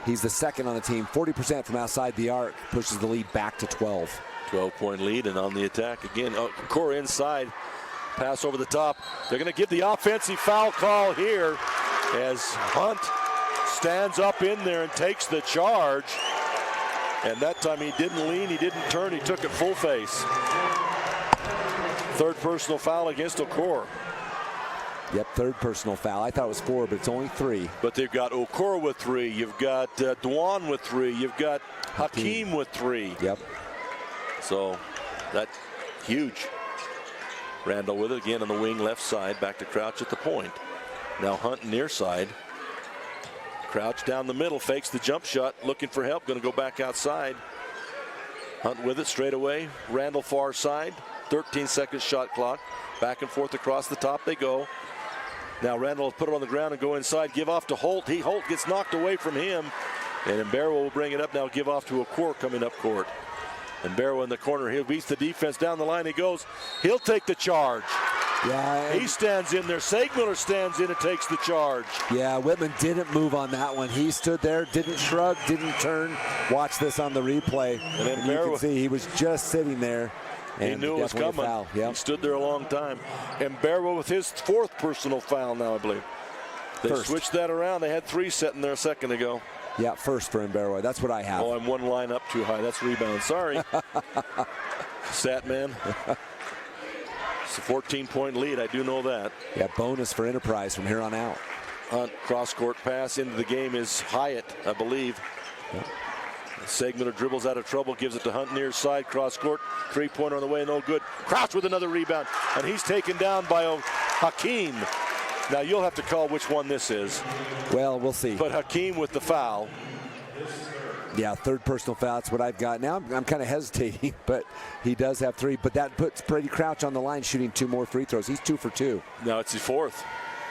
Speaker 2: he's the second on the team. 40% from outside the arc, pushes the lead back to 12.
Speaker 1: 12-point lead, and on the attack again. Cora inside, pass over the top. They're going to give the offensive foul call here as Hunt stands up in there and takes the charge. And that time he didn't lean, he didn't turn, he took it full face. Third personal foul against O'Cora.
Speaker 2: Yep, third personal foul. I thought it was 4, but it's only 3.
Speaker 1: But they've got O'Cora with 3. You've got Dwan with 3. You've got Hakeem with 3.
Speaker 2: Yep.
Speaker 1: So that's huge. Randall with it again on the wing left side. Back to Crouch at the point. Now Hunt near side. Crouch down the middle, fakes the jump shot, looking for help, going to go back outside. Hunt with it straight away. Randall far side. 13-second shot clock. Back and forth across the top they go. Now Randall will put it on the ground and go inside. Give off to Holt. Holt gets knocked away from him. And Mberwa will bring it up now. Give off to O'Cora coming up court. And Mberwa in the corner. He beats the defense down the line. He goes. He'll take the charge.
Speaker 2: Yeah.
Speaker 1: He stands in there. Siegmiller stands in and takes the charge.
Speaker 2: Yeah, Whitman didn't move on that one. He stood there, didn't shrug, didn't turn. Watch this on the replay.
Speaker 1: And then
Speaker 2: you can see he was just sitting there.
Speaker 1: He knew it was coming. Yep. He stood there a long time. And Mberwa with his 4th personal foul now, I believe. They switched that around. They had 3 sitting there a second ago.
Speaker 2: Yeah, first for Mberwa. That's what I have.
Speaker 1: Oh, I'm one line up too high. That's rebound. Sorry. Stat man. It's a 14-point lead. I do know that.
Speaker 2: Yeah, bonus for Enterprise from here on out.
Speaker 1: Hunt cross-court pass into the game is Hyatt, I believe.
Speaker 2: Yeah.
Speaker 1: Siegmiller dribbles out of trouble, gives it to Hunt near side, cross-court. 3-pointer on the way, no good. Crouch with another rebound, and he's taken down by Hakeem. Now you'll have to call which one this is.
Speaker 2: Well, we'll see.
Speaker 1: But Hakeem with the foul.
Speaker 2: Yeah, third personal foul. That's what I've got. Now I'm kind of hesitating, but he does have 3. But that puts Brady Crouch on the line shooting 2 more free throws. He's 2 for 2.
Speaker 1: Now it's the 4th.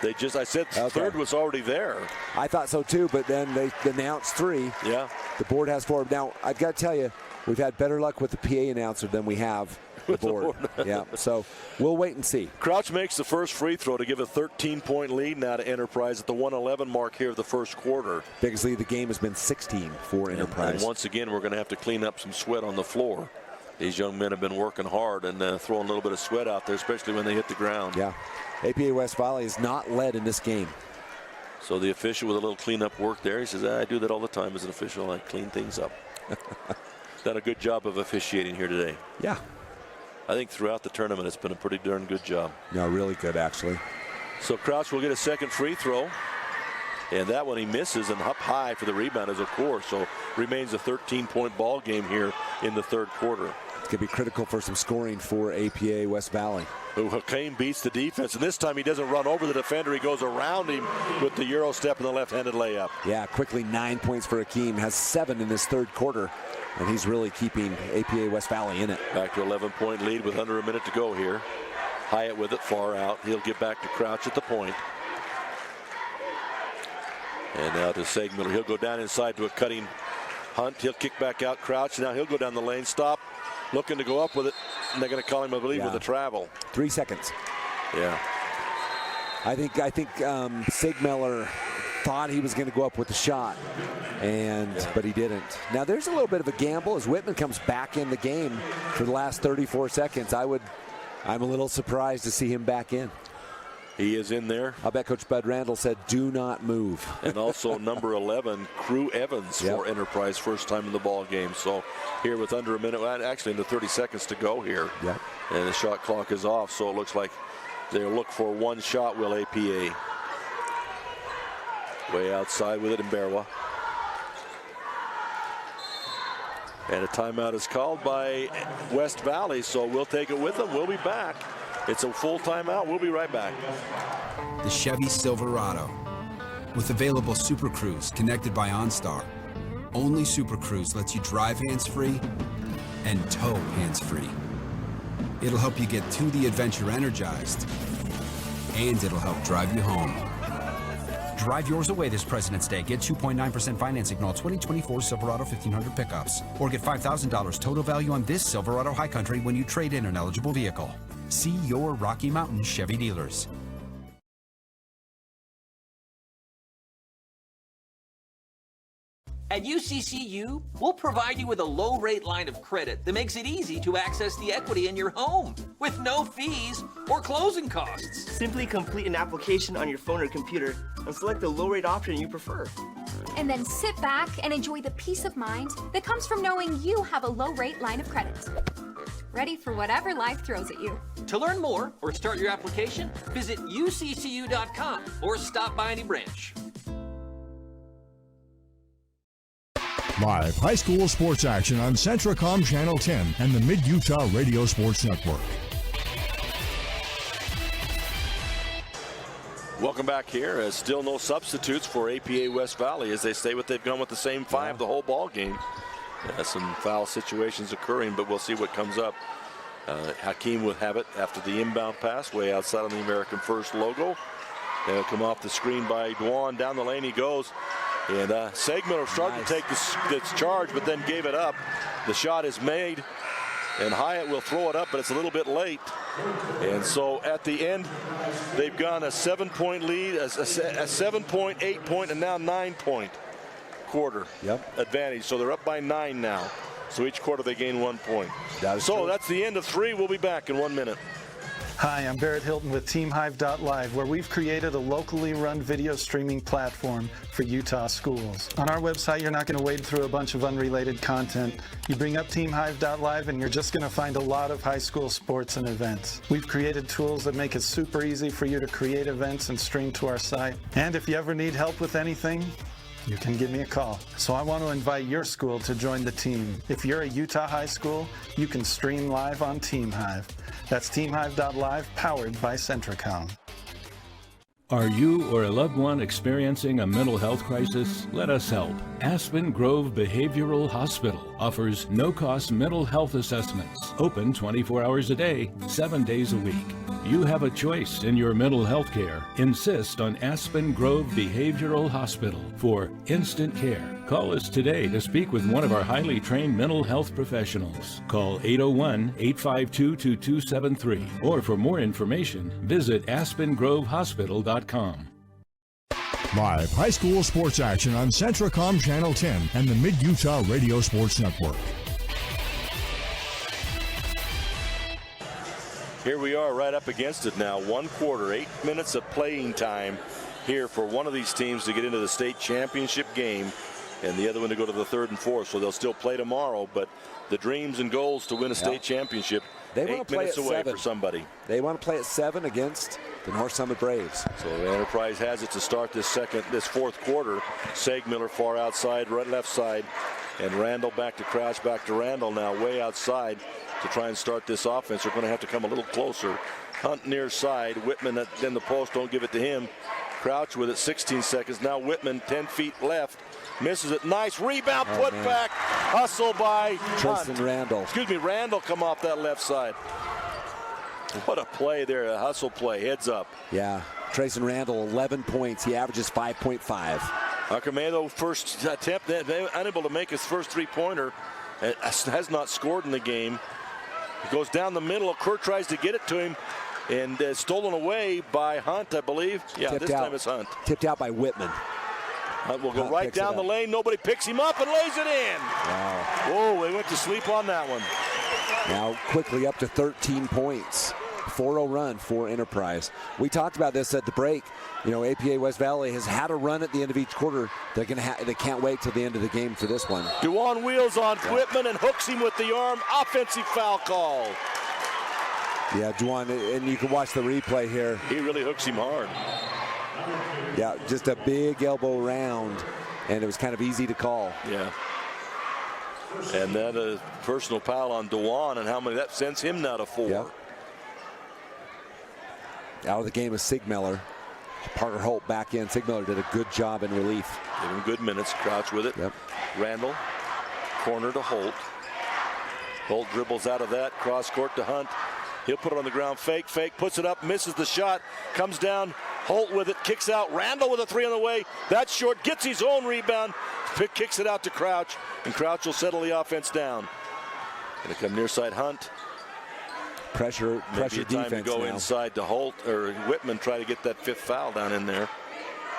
Speaker 1: I said third was already there.
Speaker 2: I thought so too, but then they announced 3.
Speaker 1: Yeah.
Speaker 2: The board has 4. Now, I've got to tell you, we've had better luck with the PA announcer than we have the board. Yeah, so we'll wait and see.
Speaker 1: Crouch makes the first free throw to give a 13-point lead now to Enterprise at the 1:11 mark here of the first quarter.
Speaker 2: Biggest lead of the game has been 16 for Enterprise.
Speaker 1: And once again, we're going to have to clean up some sweat on the floor. These young men have been working hard and throwing a little bit of sweat out there, especially when they hit the ground.
Speaker 2: Yeah. APA West Valley is not led in this game.
Speaker 1: So the official with a little cleanup work there. He says, I do that all the time as an official. I clean things up. Done a good job of officiating here today.
Speaker 2: Yeah.
Speaker 1: I think throughout the tournament, it's been a pretty darn good job.
Speaker 2: No, really good, actually.
Speaker 1: So Crouch will get a second free throw. And that one he misses, and up high for the rebound is O'Cora. So remains a 13-point ball game here in the third quarter.
Speaker 2: It's going to be critical for some scoring for APA West Valley.
Speaker 1: Hakeem beats the defense, and this time he doesn't run over the defender. He goes around him with the Euro step and the left-handed layup.
Speaker 2: Yeah, quickly 9 points for Hakeem. Has 7 in this third quarter, and he's really keeping APA West Valley in it.
Speaker 1: Back to 11-point lead with under a minute to go here. Hyatt with it far out. He'll get back to Crouch at the point. And now to Siegmiller. He'll go down inside to a cutting Hunt. He'll kick back out. Crouch. Now he'll go down the lane. Stop. Looking to go up with it. And they're going to call him, I believe, with a travel.
Speaker 2: 3 seconds.
Speaker 1: Yeah.
Speaker 2: I think Siegmiller thought he was going to go up with the shot, but he didn't. Now there's a little bit of a gamble as Whitman comes back in the game for the last 34 seconds. I'm a little surprised to see him back in.
Speaker 1: He is in there.
Speaker 2: I bet Coach Bud Randall said, do not move.
Speaker 1: And also number 11, Crew Evans for Enterprise, first time in the ball game. So here with under a minute, actually in the 30 seconds to go here.
Speaker 2: Yep.
Speaker 1: And the shot clock is off, so it looks like they'll look for one shot, will APA. Way outside with it in Berwa. And a timeout is called by West Valley, so we'll take it with them. We'll be back. It's a full timeout. We'll be right back.
Speaker 9: The Chevy Silverado. With available Super Cruise connected by OnStar. Only Super Cruise lets you drive hands-free and tow hands-free. It'll help you get to the adventure energized, and it'll help drive you home.
Speaker 10: Drive yours away this President's Day. Get 2.9% financing on all 2024 Silverado 1500 pickups. Or get $5,000 total value on this Silverado High Country when you trade in an eligible vehicle. See your Rocky Mountain Chevy dealers.
Speaker 11: At UCCU, we'll provide you with a low-rate line of credit that makes it easy to access the equity in your home with no fees or closing costs.
Speaker 12: Simply complete an application on your phone or computer and select the low-rate option you prefer.
Speaker 6: And then sit back and enjoy the peace of mind that comes from knowing you have a low-rate line of credit. Ready for whatever life throws at you.
Speaker 11: To learn more or start your application, visit uccu.com or stop by any branch.
Speaker 17: Live high school sports action on Centracom Channel 10 and the Mid-Utah Radio Sports Network.
Speaker 1: Welcome back here. Still no substitutes for APA West Valley as they stay with they've gone with the same five the whole ball game. Some foul situations occurring, but we'll see what comes up. Hakeem will have it after the inbound pass way outside on the American First logo. They'll come off the screen by Dwan. Down the lane he goes. And Segmiller started to take this charge, but then gave it up. The shot is made, and Hyatt will throw it up, but it's a little bit late. And so at the end, they've gone a 7-point lead, a 7-point, 8-point, and now 9-point quarter advantage. So they're up by 9 now. So each quarter they gain 1 point. That's the end of 3. We'll be back in 1 minute.
Speaker 13: Hi, I'm Barrett Hilton with TeamHive.live, where we've created a locally run video streaming platform for Utah schools. On our website, you're not going to wade through a bunch of unrelated content. You bring up TeamHive.live and you're just going to find a lot of high school sports and events. We've created tools that make it super easy for you to create events and stream to our site. And if you ever need help with anything, you can give me a call. So I want to invite your school to join the team. If you're a Utah high school, you can stream live on TeamHive. That's TeamHive.live, powered by Centracom.
Speaker 19: Are you or a loved one experiencing a mental health crisis? Let us help. Aspen Grove Behavioral Hospital offers no-cost mental health assessments, open 24 hours a day, 7 days a week. You have a choice in your mental health care. Insist on Aspen Grove Behavioral Hospital for instant care. Call us today to speak with one of our highly trained mental health professionals. Call 801-852-2273. Or for more information, visit aspengrovehospital.com.
Speaker 17: Live high school sports action on Centracom Channel 10 and the Mid-Utah Radio Sports Network.
Speaker 1: Here we are right up against it now. 1 quarter, 8 minutes of playing time here for one of these teams to get into the state championship game and the other one to go to the 3rd and 4th. So they'll still play tomorrow, but the dreams and goals to win a state championship,
Speaker 2: they
Speaker 1: 8 minutes away for somebody.
Speaker 2: They want to play at 7 against the North Summit Braves.
Speaker 1: So Enterprise has it to start this 4th quarter. Segmiller far outside, right left side, and Randall back to Crouch, back to Randall now way outside to try and start this offense. They're going to have to come a little closer. Hunt near side. Whitman in the post, don't give it to him. Crouch with it, 16 seconds. Now Whitman, 10 feet left. Misses it. Nice rebound, put back. Hustle by
Speaker 2: Tristan Randall.
Speaker 1: Excuse me, Randall come off that left side. What a play there, a hustle play, heads up.
Speaker 2: Yeah, Tristan Randall, 11 points. He averages 5.5.
Speaker 1: Archimedo first attempt, unable to make his first three-pointer. Has not scored in the game. He goes down the middle. Kurt tries to get it to him, and stolen away by Hunt, I believe. Yeah,
Speaker 2: Tipped
Speaker 1: this
Speaker 2: out.
Speaker 1: time it's Hunt.
Speaker 2: Tipped out by Whitman.
Speaker 1: Hunt will go right down the lane. Nobody picks him up and lays it in.
Speaker 2: Wow.
Speaker 1: Whoa, they went to sleep on that one.
Speaker 2: Now quickly up to 13 points. 4-0 run for Enterprise. We talked about this at the break. You know, APA West Valley has had a run at the end of each quarter. They can't wait till the end of the game for this one.
Speaker 1: Dewan wheels on Whitman and hooks him with the arm. Offensive foul call.
Speaker 2: Yeah, Dewan, and you can watch the replay here.
Speaker 1: He really hooks him hard.
Speaker 2: Yeah, just a big elbow round, and it was kind of easy to call.
Speaker 1: Yeah. And then a personal foul on Dewan, and how many that sends him now to 4.
Speaker 2: Yep. Out of the game is Sigmiller. Parker Holt back in. Sigmiller did a good job in relief.
Speaker 1: Give him good minutes. Crouch with it.
Speaker 2: Yep.
Speaker 1: Randall, corner to Holt. Holt dribbles out of that. Cross court to Hunt. He'll put it on the ground. Fake, puts it up, misses the shot. Comes down. Holt with it, kicks out. Randall with a 3 on the way. That's short. Gets his own rebound. Kicks it out to Crouch, and Crouch will settle the offense down. Gonna come near side Hunt.
Speaker 2: Pressure
Speaker 1: Maybe time
Speaker 2: defense
Speaker 1: to go
Speaker 2: now.
Speaker 1: inside to Holt or Whitman, try to get that 5th foul down in there.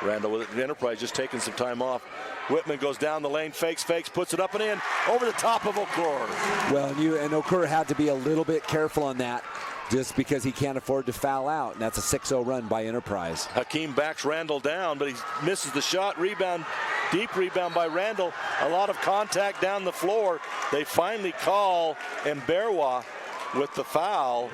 Speaker 1: Randall with it. The Enterprise just taking some time off. Whitman goes down the lane, fakes, puts it up and in over the top of Okura.
Speaker 2: Well, and Okura had to be a little bit careful on that, just because he can't afford to foul out, and that's a 6-0 run by Enterprise.
Speaker 1: Hakeem backs Randall down, but he misses the shot. Rebound, deep rebound by Randall. A lot of contact down the floor. They finally call Mberwa with the foul.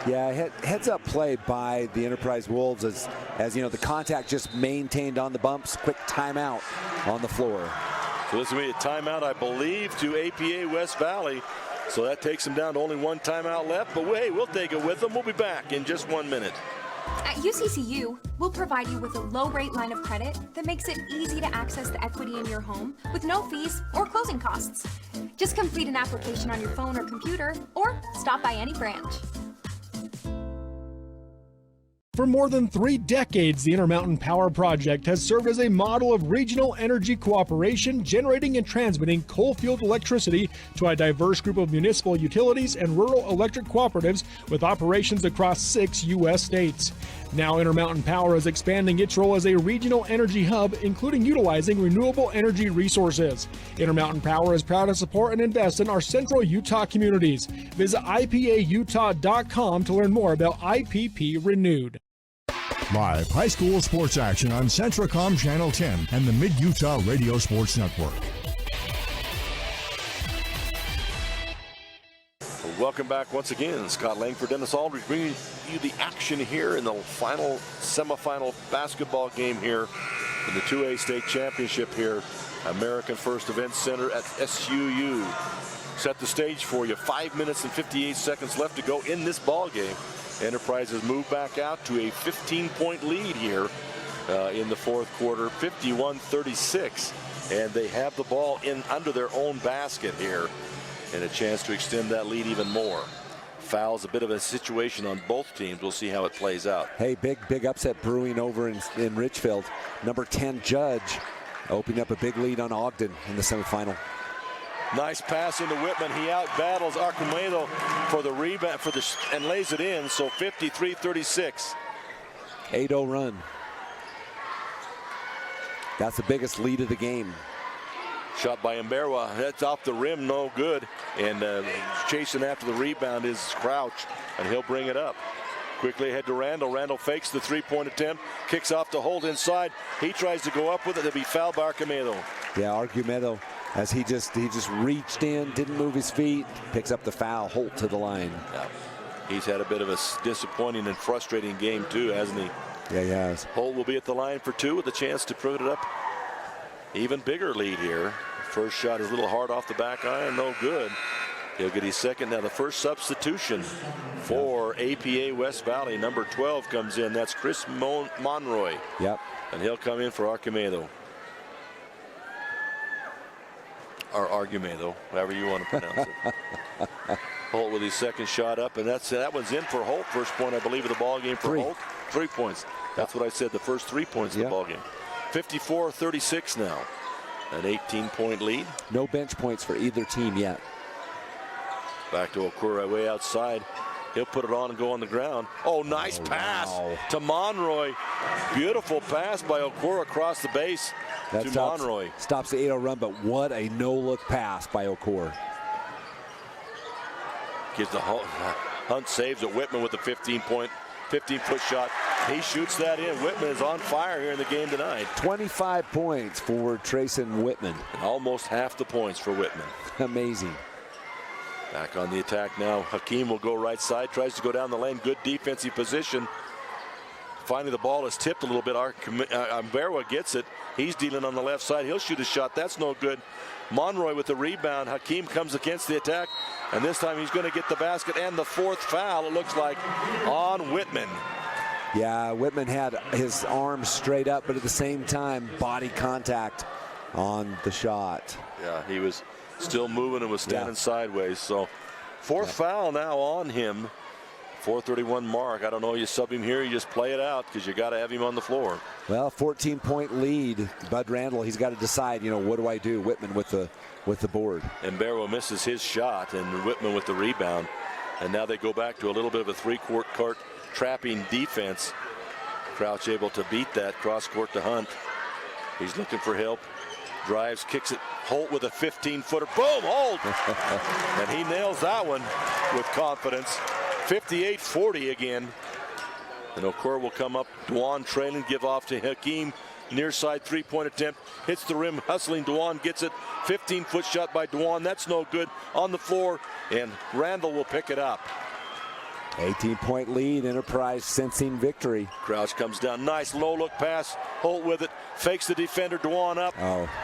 Speaker 2: Yeah, heads up play by the Enterprise Wolves as you know, the contact just maintained on the bumps. Quick timeout on the floor.
Speaker 1: So this will be a timeout, I believe, to APA West Valley. So that takes them down to only 1 timeout left. But hey, we'll take it with them. We'll be back in just 1 minute.
Speaker 6: At UCCU, we'll provide you with a low-rate line of credit that makes it easy to access the equity in your home with no fees or closing costs. Just complete an application on your phone or computer, or stop by any branch.
Speaker 14: For more than 3 decades, the Intermountain Power Project has served as a model of regional energy cooperation, generating and transmitting coal-fueled electricity to a diverse group of municipal utilities and rural electric cooperatives with operations across 6 U.S. states. Now Intermountain Power is expanding its role as a regional energy hub, including utilizing renewable energy resources. Intermountain Power is proud to support and invest in our central Utah communities. Visit ipautah.com to learn more about IPP Renewed.
Speaker 17: Live high school sports action on Centracom Channel 10 and the Mid-Utah Radio Sports Network.
Speaker 1: Welcome back once again. Scott Langford, Dennis Aldridge bringing you the action here in the final semifinal basketball game here in the 2A state championship here. American First Event Center at SUU. Set the stage for you. 5 minutes and 58 seconds left to go in this ball game. Enterprise has moved back out to a 15-point lead here in the 4th quarter, 51-36. And they have the ball in under their own basket here, and a chance to extend that lead even more. Fouls, a bit of a situation on both teams. We'll see how it plays out.
Speaker 2: Hey, big upset brewing over in Richfield. Number 10 Judge opening up a big lead on Ogden in the semifinal.
Speaker 1: Nice pass into Whitman. He out battles Archimedo for the rebound and lays it in. So 53-36.
Speaker 2: 8-0 run. That's the biggest lead of the game.
Speaker 1: Shot by Mberwa. That's off the rim, no good. And chasing after the rebound is Crouch, and he'll bring it up. Quickly ahead to Randall. Randall fakes the 3-point attempt. Kicks off to Holt inside. He tries to go up with it. They'll be fouled by Archimedo.
Speaker 2: Yeah, Archimedo, as he just reached in, didn't move his feet, picks up the foul. Holt to the line.
Speaker 1: Yeah. He's had a bit of a disappointing and frustrating game too, hasn't he?
Speaker 2: Yeah, he has.
Speaker 1: Holt will be at the line for 2 with a chance to put it up. Even bigger lead here. First shot is a little hard off the back iron, no good. He'll get his second. Now the first substitution for APA West Valley. Number 12 comes in. That's Chris Monroy.
Speaker 2: Yep.
Speaker 1: And he'll come in for Archimedo. Or Argumedo, however you want to pronounce it. Holt with his second shot up, and that one's in for Holt. First point, I believe, of the ball game for Holt. 3 points. That's what I said. The first 3 points of the ball game. 54-36 now. An 18-point lead.
Speaker 2: No bench points for either team yet.
Speaker 1: Back to Okura way outside. He'll put it on and go on the ground. Oh, nice pass to Monroy. Beautiful pass by Okura across the base to Monroy.
Speaker 2: Stops the 8-0 run, but what a no-look pass by Okura.
Speaker 1: Gives the Hunt saves it. Whitman with a 15-foot shot. He shoots that in. Whitman is on fire here in the game tonight.
Speaker 2: 25 points for Trayson Whitman.
Speaker 1: Almost half the points for Whitman.
Speaker 2: Amazing.
Speaker 1: Back on the attack now. Hakeem will go right side, tries to go down the lane. Good defensive position. Finally, the ball is tipped a little bit. Amberwa gets it. He's dealing on the left side. He'll shoot a shot. That's no good. Monroy with the rebound. Hakeem comes against the attack, and this time he's going to get the basket and the fourth foul, it looks like, on Whitman.
Speaker 2: Yeah, Whitman had his arms straight up, but at the same time, body contact on the shot.
Speaker 1: Yeah, he was still moving and was standing sideways. So fourth foul now on him. 4:31 mark. I don't know, you sub him here, you just play it out because you got to have him on the floor.
Speaker 2: Well, 14-point lead. Bud Randall, he's got to decide, what do I do? Whitman with the board.
Speaker 1: And Barrow misses his shot, and Whitman with the rebound. And now they go back to a little bit of a three-court trapping defense. Crouch able to beat that cross-court to Hunt. He's looking for help. Drives, kicks it. Holt with a 15-footer. Boom, Holt! And he nails that one with confidence. 58-40 again. And Okor will come up. Dwan trailing, give off to Hakeem. Near side three-point attempt. Hits the rim, hustling. Dwan gets it. 15-foot shot by Dwan. That's no good. On the floor, and Randall will pick it up.
Speaker 2: 18-point lead. Enterprise sensing victory.
Speaker 1: Crouch comes down. Nice low-look pass. Holt with it. Fakes the defender. Dwan up.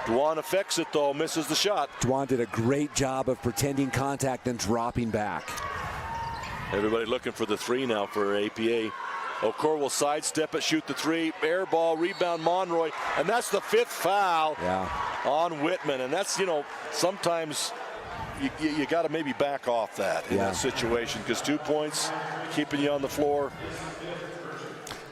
Speaker 1: Dwan affects it, though. Misses the shot.
Speaker 2: Dwan did a great job of pretending contact and dropping back.
Speaker 1: Everybody looking for the three now for APA. Okor will sidestep it, shoot the three. Air ball, rebound Monroy. And that's the fifth foul on Whitman. And that's, sometimes you got to maybe back off that in that situation, because 2 points keeping you on the floor.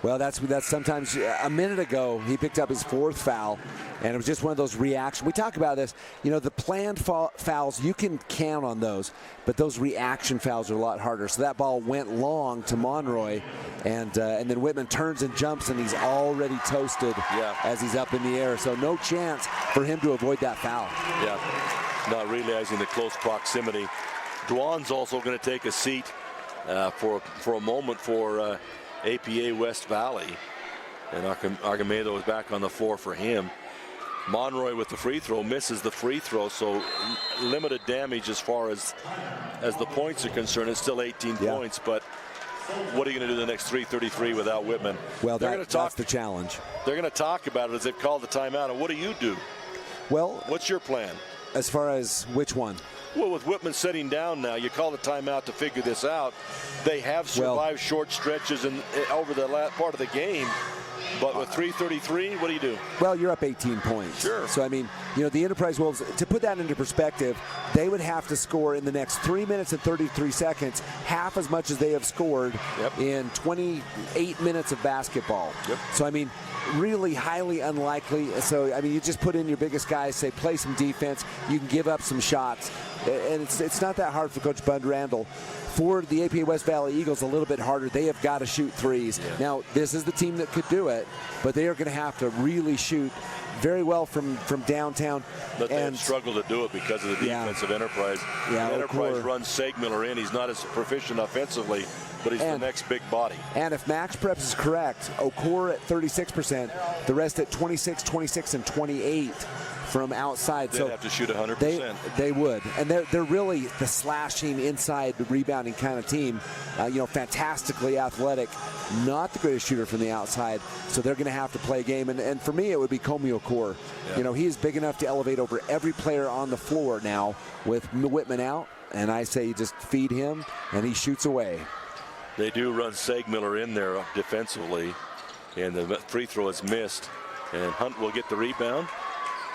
Speaker 2: Well, that's sometimes. A minute ago, he picked up his fourth foul, and it was just one of those reactions. We talk about this, the planned fouls, you can count on those, but those reaction fouls are a lot harder. So that ball went long to Monroy, and then Whitman turns and jumps, and he's already toasted as he's up in the air. So no chance for him to avoid that foul.
Speaker 1: Yeah, not realizing the close proximity. Dwan's also going to take a seat for a moment for APA West Valley, and Argamedo is back on the floor for him. Monroy with the free throw, misses the free throw, so limited damage as far as the points are concerned. It's still 18 points, but what are you going to do the next 3:33 without Whitman?
Speaker 2: Well, that's the challenge.
Speaker 1: They're going to talk about it as they've called the timeout. And what do you do?
Speaker 2: Well,
Speaker 1: what's your plan?
Speaker 2: As far as which one?
Speaker 1: Well, with Whitman sitting down now, you call the timeout to figure this out. They have survived short stretches over the last part of the game. But with 3:33, what do you do?
Speaker 2: Well, you're up 18 points.
Speaker 1: Sure.
Speaker 2: So, I mean, the Enterprise Wolves, to put that into perspective, they would have to score in the next 3 minutes and 33 seconds half as much as they have scored in 28 minutes of basketball. So, I mean, really highly unlikely. So, I mean, you just put in your biggest guys, say, play some defense. You can give up some shots. And it's not that hard for Coach Bud Randall. For the APA West Valley Eagles, a little bit harder. They have got to shoot threes. Now, this is the team that could do it, but they are going to have to really shoot very well from downtown.
Speaker 1: But they have struggled to do it because of the defense of Enterprise. Enterprise runs Segmiller in. He's not as proficient offensively, but he's the next big body.
Speaker 2: And if Max Preps is correct, Okor at 36%, the rest at 26, 26, and 28 from outside.
Speaker 1: They'd have to shoot 100%.
Speaker 2: They would. And they're really the slashing inside, the rebounding kind of team. Fantastically athletic, not the greatest shooter from the outside. So they're going to have to play a game. And for me, it would be Komi Okor. He is big enough to elevate over every player on the floor now with Whitman out. And I say you just feed him, and he shoots away.
Speaker 1: They do run Segmiller in there defensively, and the free throw is missed. And Hunt will get the rebound,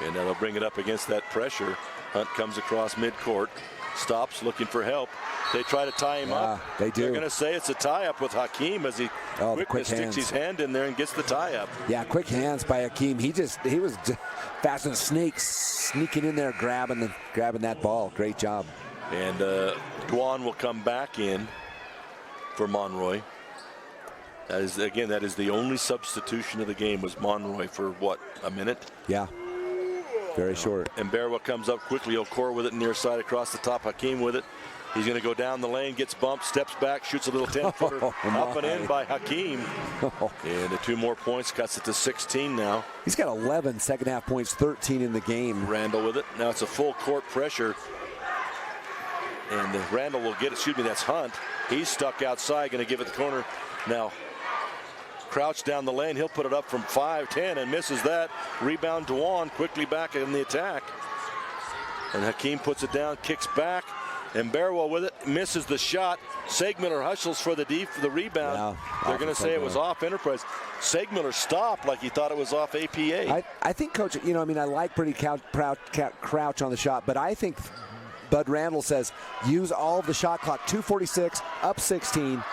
Speaker 1: and they'll bring it up against that pressure. Hunt comes across midcourt, stops looking for help. They try to tie him up.
Speaker 2: They do.
Speaker 1: They're going to say it's a tie-up with Hakeem as he quickly sticks his hand in there and gets the tie-up.
Speaker 2: Yeah, quick hands by Hakeem. He was fast as a snake, sneaking in there, grabbing that ball. Great job.
Speaker 1: And Dwan will come back in for Monroy. That is the only substitution of the game was Monroy for what, a minute?
Speaker 2: Yeah. Very short.
Speaker 1: And Barwa comes up quickly. Okor with it near side across the top. Hakeem with it. He's going to go down the lane, gets bumped, steps back, shoots a little 10-footer up and in by Hakeem. And the 2 more points cuts it to 16 now.
Speaker 2: He's got 11 second-half points, 13 in the game.
Speaker 1: Randall with it. Now it's a full court pressure. And Randall will get it. That's Hunt. He's stuck outside, going to give it the corner. Now, Crouch down the lane. He'll put it up from 5-10 and misses that. Rebound, Dwan quickly back in the attack. And Hakeem puts it down, kicks back. And Barwell with it, misses the shot. Segmiller hustles for the rebound.
Speaker 2: Yeah,
Speaker 1: they're going to say it was off Enterprise. Segmiller stopped like he thought it was off APA.
Speaker 2: I think, Coach, I like Pretty Crouch on the shot, but I think Bud Randall says use all of the shot clock. 2:46, up 16.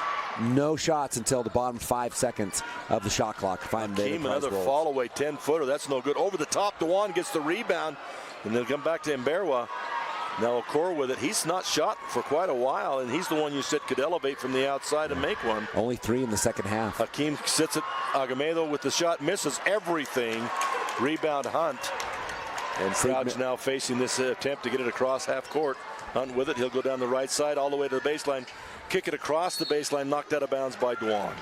Speaker 2: No shots until the bottom 5 seconds of the shot clock.
Speaker 1: Hakeem, another fall away 10-footer. That's no good. Over the top, Dewan gets the rebound. And they'll come back to Mberwa. Now Okoro with it. He's not shot for quite a while, and he's the one you said could elevate from the outside and make one.
Speaker 2: Only 3 in the second half.
Speaker 1: Hakeem sits at Agamedo with the shot, misses everything. Rebound Hunt. And Crouch now facing this attempt to get it across half court. Hunt with it. He'll go down the right side all the way to the baseline. Kick it across the baseline, knocked out of bounds by Dwan.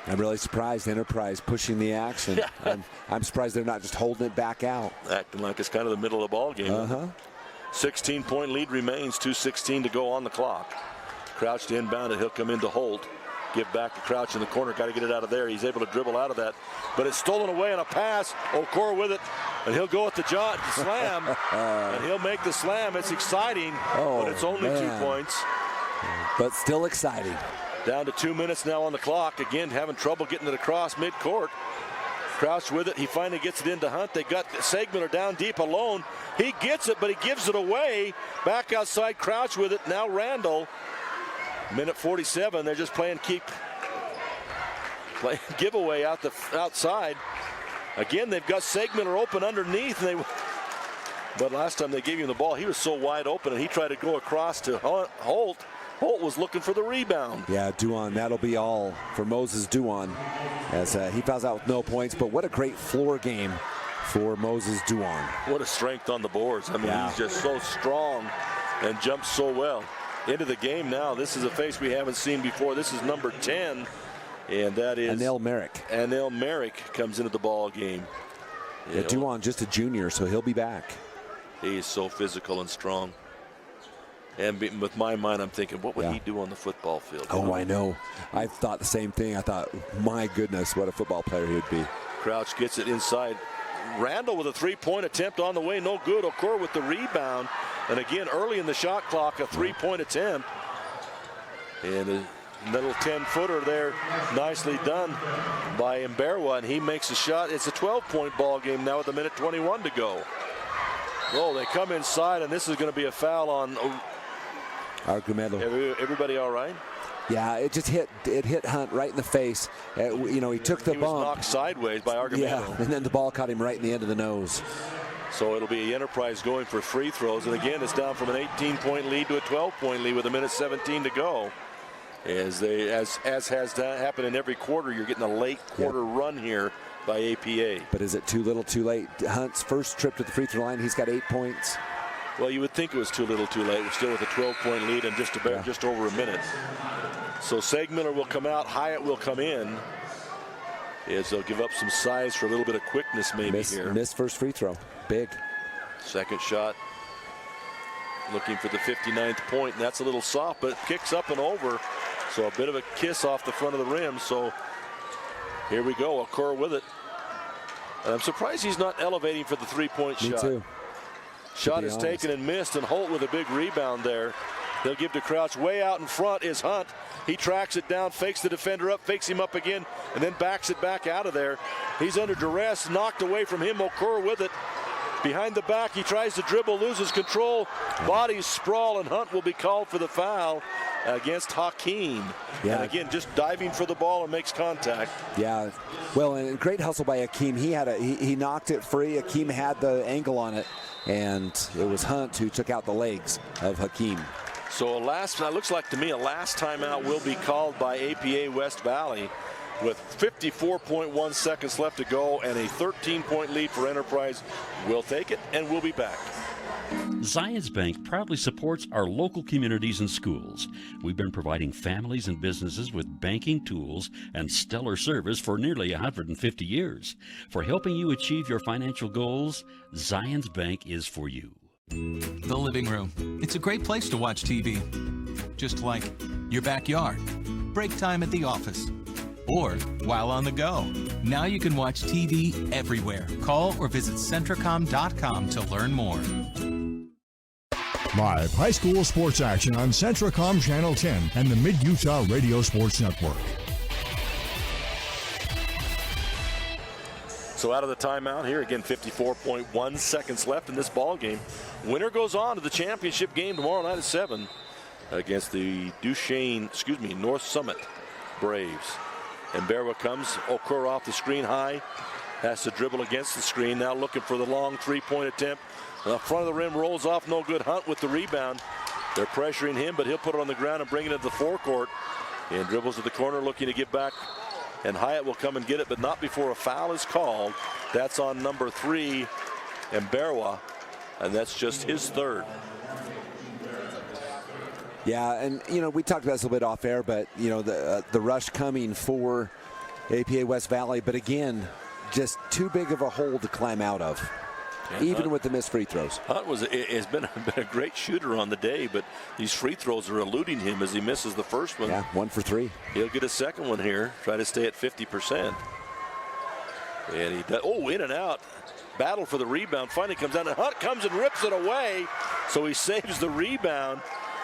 Speaker 2: I'm really surprised Enterprise pushing the action. I'm surprised they're not just holding it back out.
Speaker 1: Acting like it's kind of the middle of the ball game. 16-point lead remains, 2:16 to go on the clock. Crouch to inbound it. He'll come into Holt. Give back to Crouch in the corner. Got to get it out of there. He's able to dribble out of that. But it's stolen away on a pass. Okoro with it. And he'll go at the slam. And he'll make the slam. It's exciting. But it's only 2 points.
Speaker 2: But still exciting.
Speaker 1: Down to 2 minutes now on the clock. Again, having trouble getting it across midcourt. Crouch with it. He finally gets it into Hunt. They got Segmiller down deep alone. He gets it, but he gives it away. Back outside, Crouch with it. Now Randall. Minute 47. They're just playing giveaway outside. Again, they've got Segmiller open underneath. But last time they gave him the ball, he was so wide open, and he tried to go across to Holt. Holt was looking for the rebound.
Speaker 2: Yeah, Duan, that'll be all for Moses Duan as he fouls out with no points. But what a great floor game for Moses Duan.
Speaker 1: What a strength on the boards. I mean, he's just so strong and jumps so well. Into the game now. This is a face we haven't seen before. This is number 10, and that is
Speaker 2: Anil Merrick.
Speaker 1: Anil Merrick comes into the ball game.
Speaker 2: Yeah, Duan just a junior, so he'll be back.
Speaker 1: He's so physical and strong. And with my mind, I'm thinking, what would he do on the football field?
Speaker 2: Oh, I know. I thought the same thing. I thought, my goodness, what a football player he would be.
Speaker 1: Crouch gets it inside. Randall with a 3-point attempt on the way. No good. Okoro with the rebound. And again, early in the shot clock, a 3-point attempt. And a little 10-footer there. Nicely done by Mberwa. And he makes a shot. It's a 12-point ball game now with a minute 21 to go. Oh, they come inside, and this is going to be a foul on
Speaker 2: Argumedo.
Speaker 1: Everybody all right?
Speaker 2: Yeah, it hit Hunt right in the face. He took the bump.
Speaker 1: He was knocked sideways by Argumedo.
Speaker 2: Yeah, and then the ball caught him right in the end of the nose.
Speaker 1: So it'll be Enterprise going for free throws. And again, it's down from an 18-point lead to a 12-point lead with a minute 17 to go. As has happened in every quarter, you're getting a late quarter run here by APA.
Speaker 2: But is it too little too late? Hunt's first trip to the free throw line, he's got 8 points.
Speaker 1: Well, you would think it was too little too late. We're still with a 12-point lead and just over a minute. So Segmiller will come out, Hyatt will come in. As they'll give up some size for a little bit of quickness maybe here.
Speaker 2: Missed first free throw. Big.
Speaker 1: Second shot. Looking for the 59th point, and that's a little soft, but it kicks up and over. So a bit of a kiss off the front of the rim. So here we go. Okoro with it. And I'm surprised he's not elevating for the 3-point shot.
Speaker 2: Me too.
Speaker 1: Shot is taken and missed, and Holt with a big rebound there. He'll give to Crouch. Way out in front is Hunt. He tracks it down, fakes the defender up, fakes him up again, and then backs it back out of there. He's under duress, knocked away from him. Okoro with it. Behind the back, he tries to dribble, loses control. Bodies sprawl, and Hunt will be called for the foul against Hakeem.
Speaker 2: Yeah.
Speaker 1: And again, just diving for the ball and makes contact.
Speaker 2: Yeah. Well, and great hustle by Hakeem. He knocked it free. Hakeem had the angle on it, and it was Hunt who took out the legs of Hakeem.
Speaker 1: So it looks like to me a last timeout will be called by APA West Valley with 54.1 seconds left to go and a 13-point lead for Enterprise. We'll take it, and we'll be back.
Speaker 15: Zions Bank proudly supports our local communities and schools. We've been providing families and businesses with banking tools and stellar service for nearly 150 years. For helping you achieve your financial goals, Zions Bank is for you.
Speaker 16: The living room. It's a great place to watch TV. Just like your backyard, break time at the office, or while on the go. Now you can watch TV everywhere. Call or visit Centricom.com to learn more.
Speaker 17: Live high school sports action on Centricom Channel 10 and the Mid-Utah Radio Sports Network.
Speaker 1: So out of the timeout here, again, 54.1 seconds left in this ball game. Winner goes on to the championship game tomorrow night at 7 against the North Summit Braves. And Berwa comes, Okur off the screen high, has to dribble against the screen, now looking for the long three-point attempt. The front of the rim rolls off, no good. Hunt with the rebound. They're pressuring him, but he'll put it on the ground and bring it into the forecourt. And dribbles to the corner, looking to get back. And Hyatt will come and get it, but not before a foul is called. That's on number 3, Mberwa, and that's just his third.
Speaker 2: Yeah, and we talked about this a little bit off air, but the rush coming for APA West Valley, but again, just too big of a hole to climb out of. And even Hunt, with the missed free throws.
Speaker 1: Hunt has been a great shooter on the day, but these free throws are eluding him as he misses the first one.
Speaker 2: Yeah, 1 for 3.
Speaker 1: He'll get a second one here, try to stay at 50%. And he does, in and out. Battle for the rebound, finally comes down, and Hunt comes and rips it away, so he saves the rebound.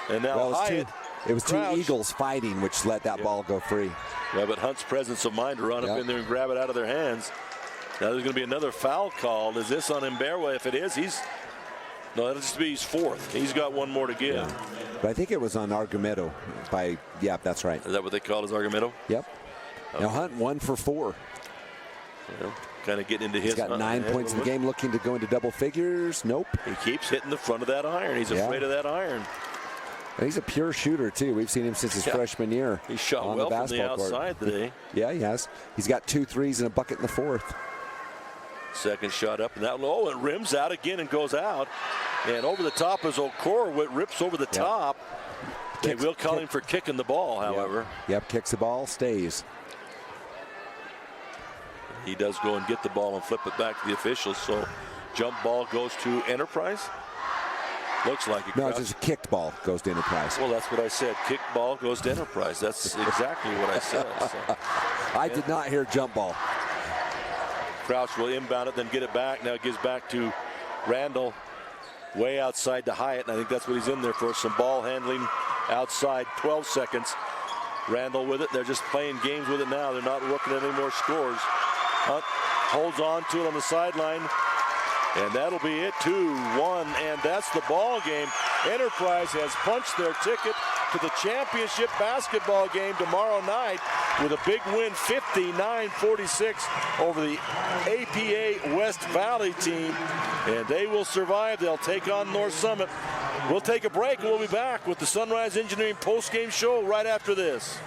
Speaker 1: And now Hyatt.
Speaker 2: It was two Eagles fighting, which let that ball go free.
Speaker 1: Yeah, but Hunt's presence of mind to run up in there and grab it out of their hands. Now there's going to be another foul called. Is this on Mberwa? If it is, that'll just be his fourth. He's got one more to give.
Speaker 2: Yeah. But I think it was on Argumedo that's right.
Speaker 1: Is that what they call it, Argumedo?
Speaker 2: Yep. Okay. Now Hunt 1 for 4.
Speaker 1: Well, kind of getting into his.
Speaker 2: He's got 9 points in the game, looking to go into double figures. Nope.
Speaker 1: He keeps hitting the front of that iron. He's afraid of that iron.
Speaker 2: And he's a pure shooter, too. We've seen him since his freshman year.
Speaker 1: He shot
Speaker 2: on
Speaker 1: well
Speaker 2: the
Speaker 1: from the outside today.
Speaker 2: Yeah, he has. He's got 2 threes and a bucket in the fourth.
Speaker 1: Second shot up and that low, and rims out again and goes out. And over the top is Okor, rips over the top. They will call him for kicking the ball, however.
Speaker 2: Yep, kicks the ball, stays.
Speaker 1: He does go and get the ball and flip it back to the officials. So jump ball goes to Enterprise. Looks like it.
Speaker 2: No, it's just a kicked ball goes to Enterprise.
Speaker 1: Well, that's what I said. Kicked ball goes to Enterprise. That's exactly what I said. So.
Speaker 2: I did not hear jump ball.
Speaker 1: Crouch will inbound it, then get it back. Now it gives back to Randall, way outside to Hyatt, and I think that's what he's in there for, some ball handling outside. 12 seconds. Randall with it. They're just playing games with it now. They're not looking at any more scores. Hunt holds on to it on the sideline, and that'll be it. 2-1, and that's the ball game. Enterprise has punched their ticket to the championship basketball game tomorrow night with a big win, 59-46 over the APA West Valley team, and they will survive. They'll take on North Summit. We'll take a break, and we'll be back with the Sunrise Engineering post-game show right after this.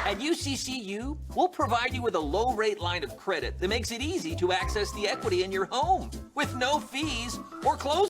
Speaker 11: At UCCU, we'll provide you with a low-rate line of credit that makes it easy to access the equity in your home with no fees or closing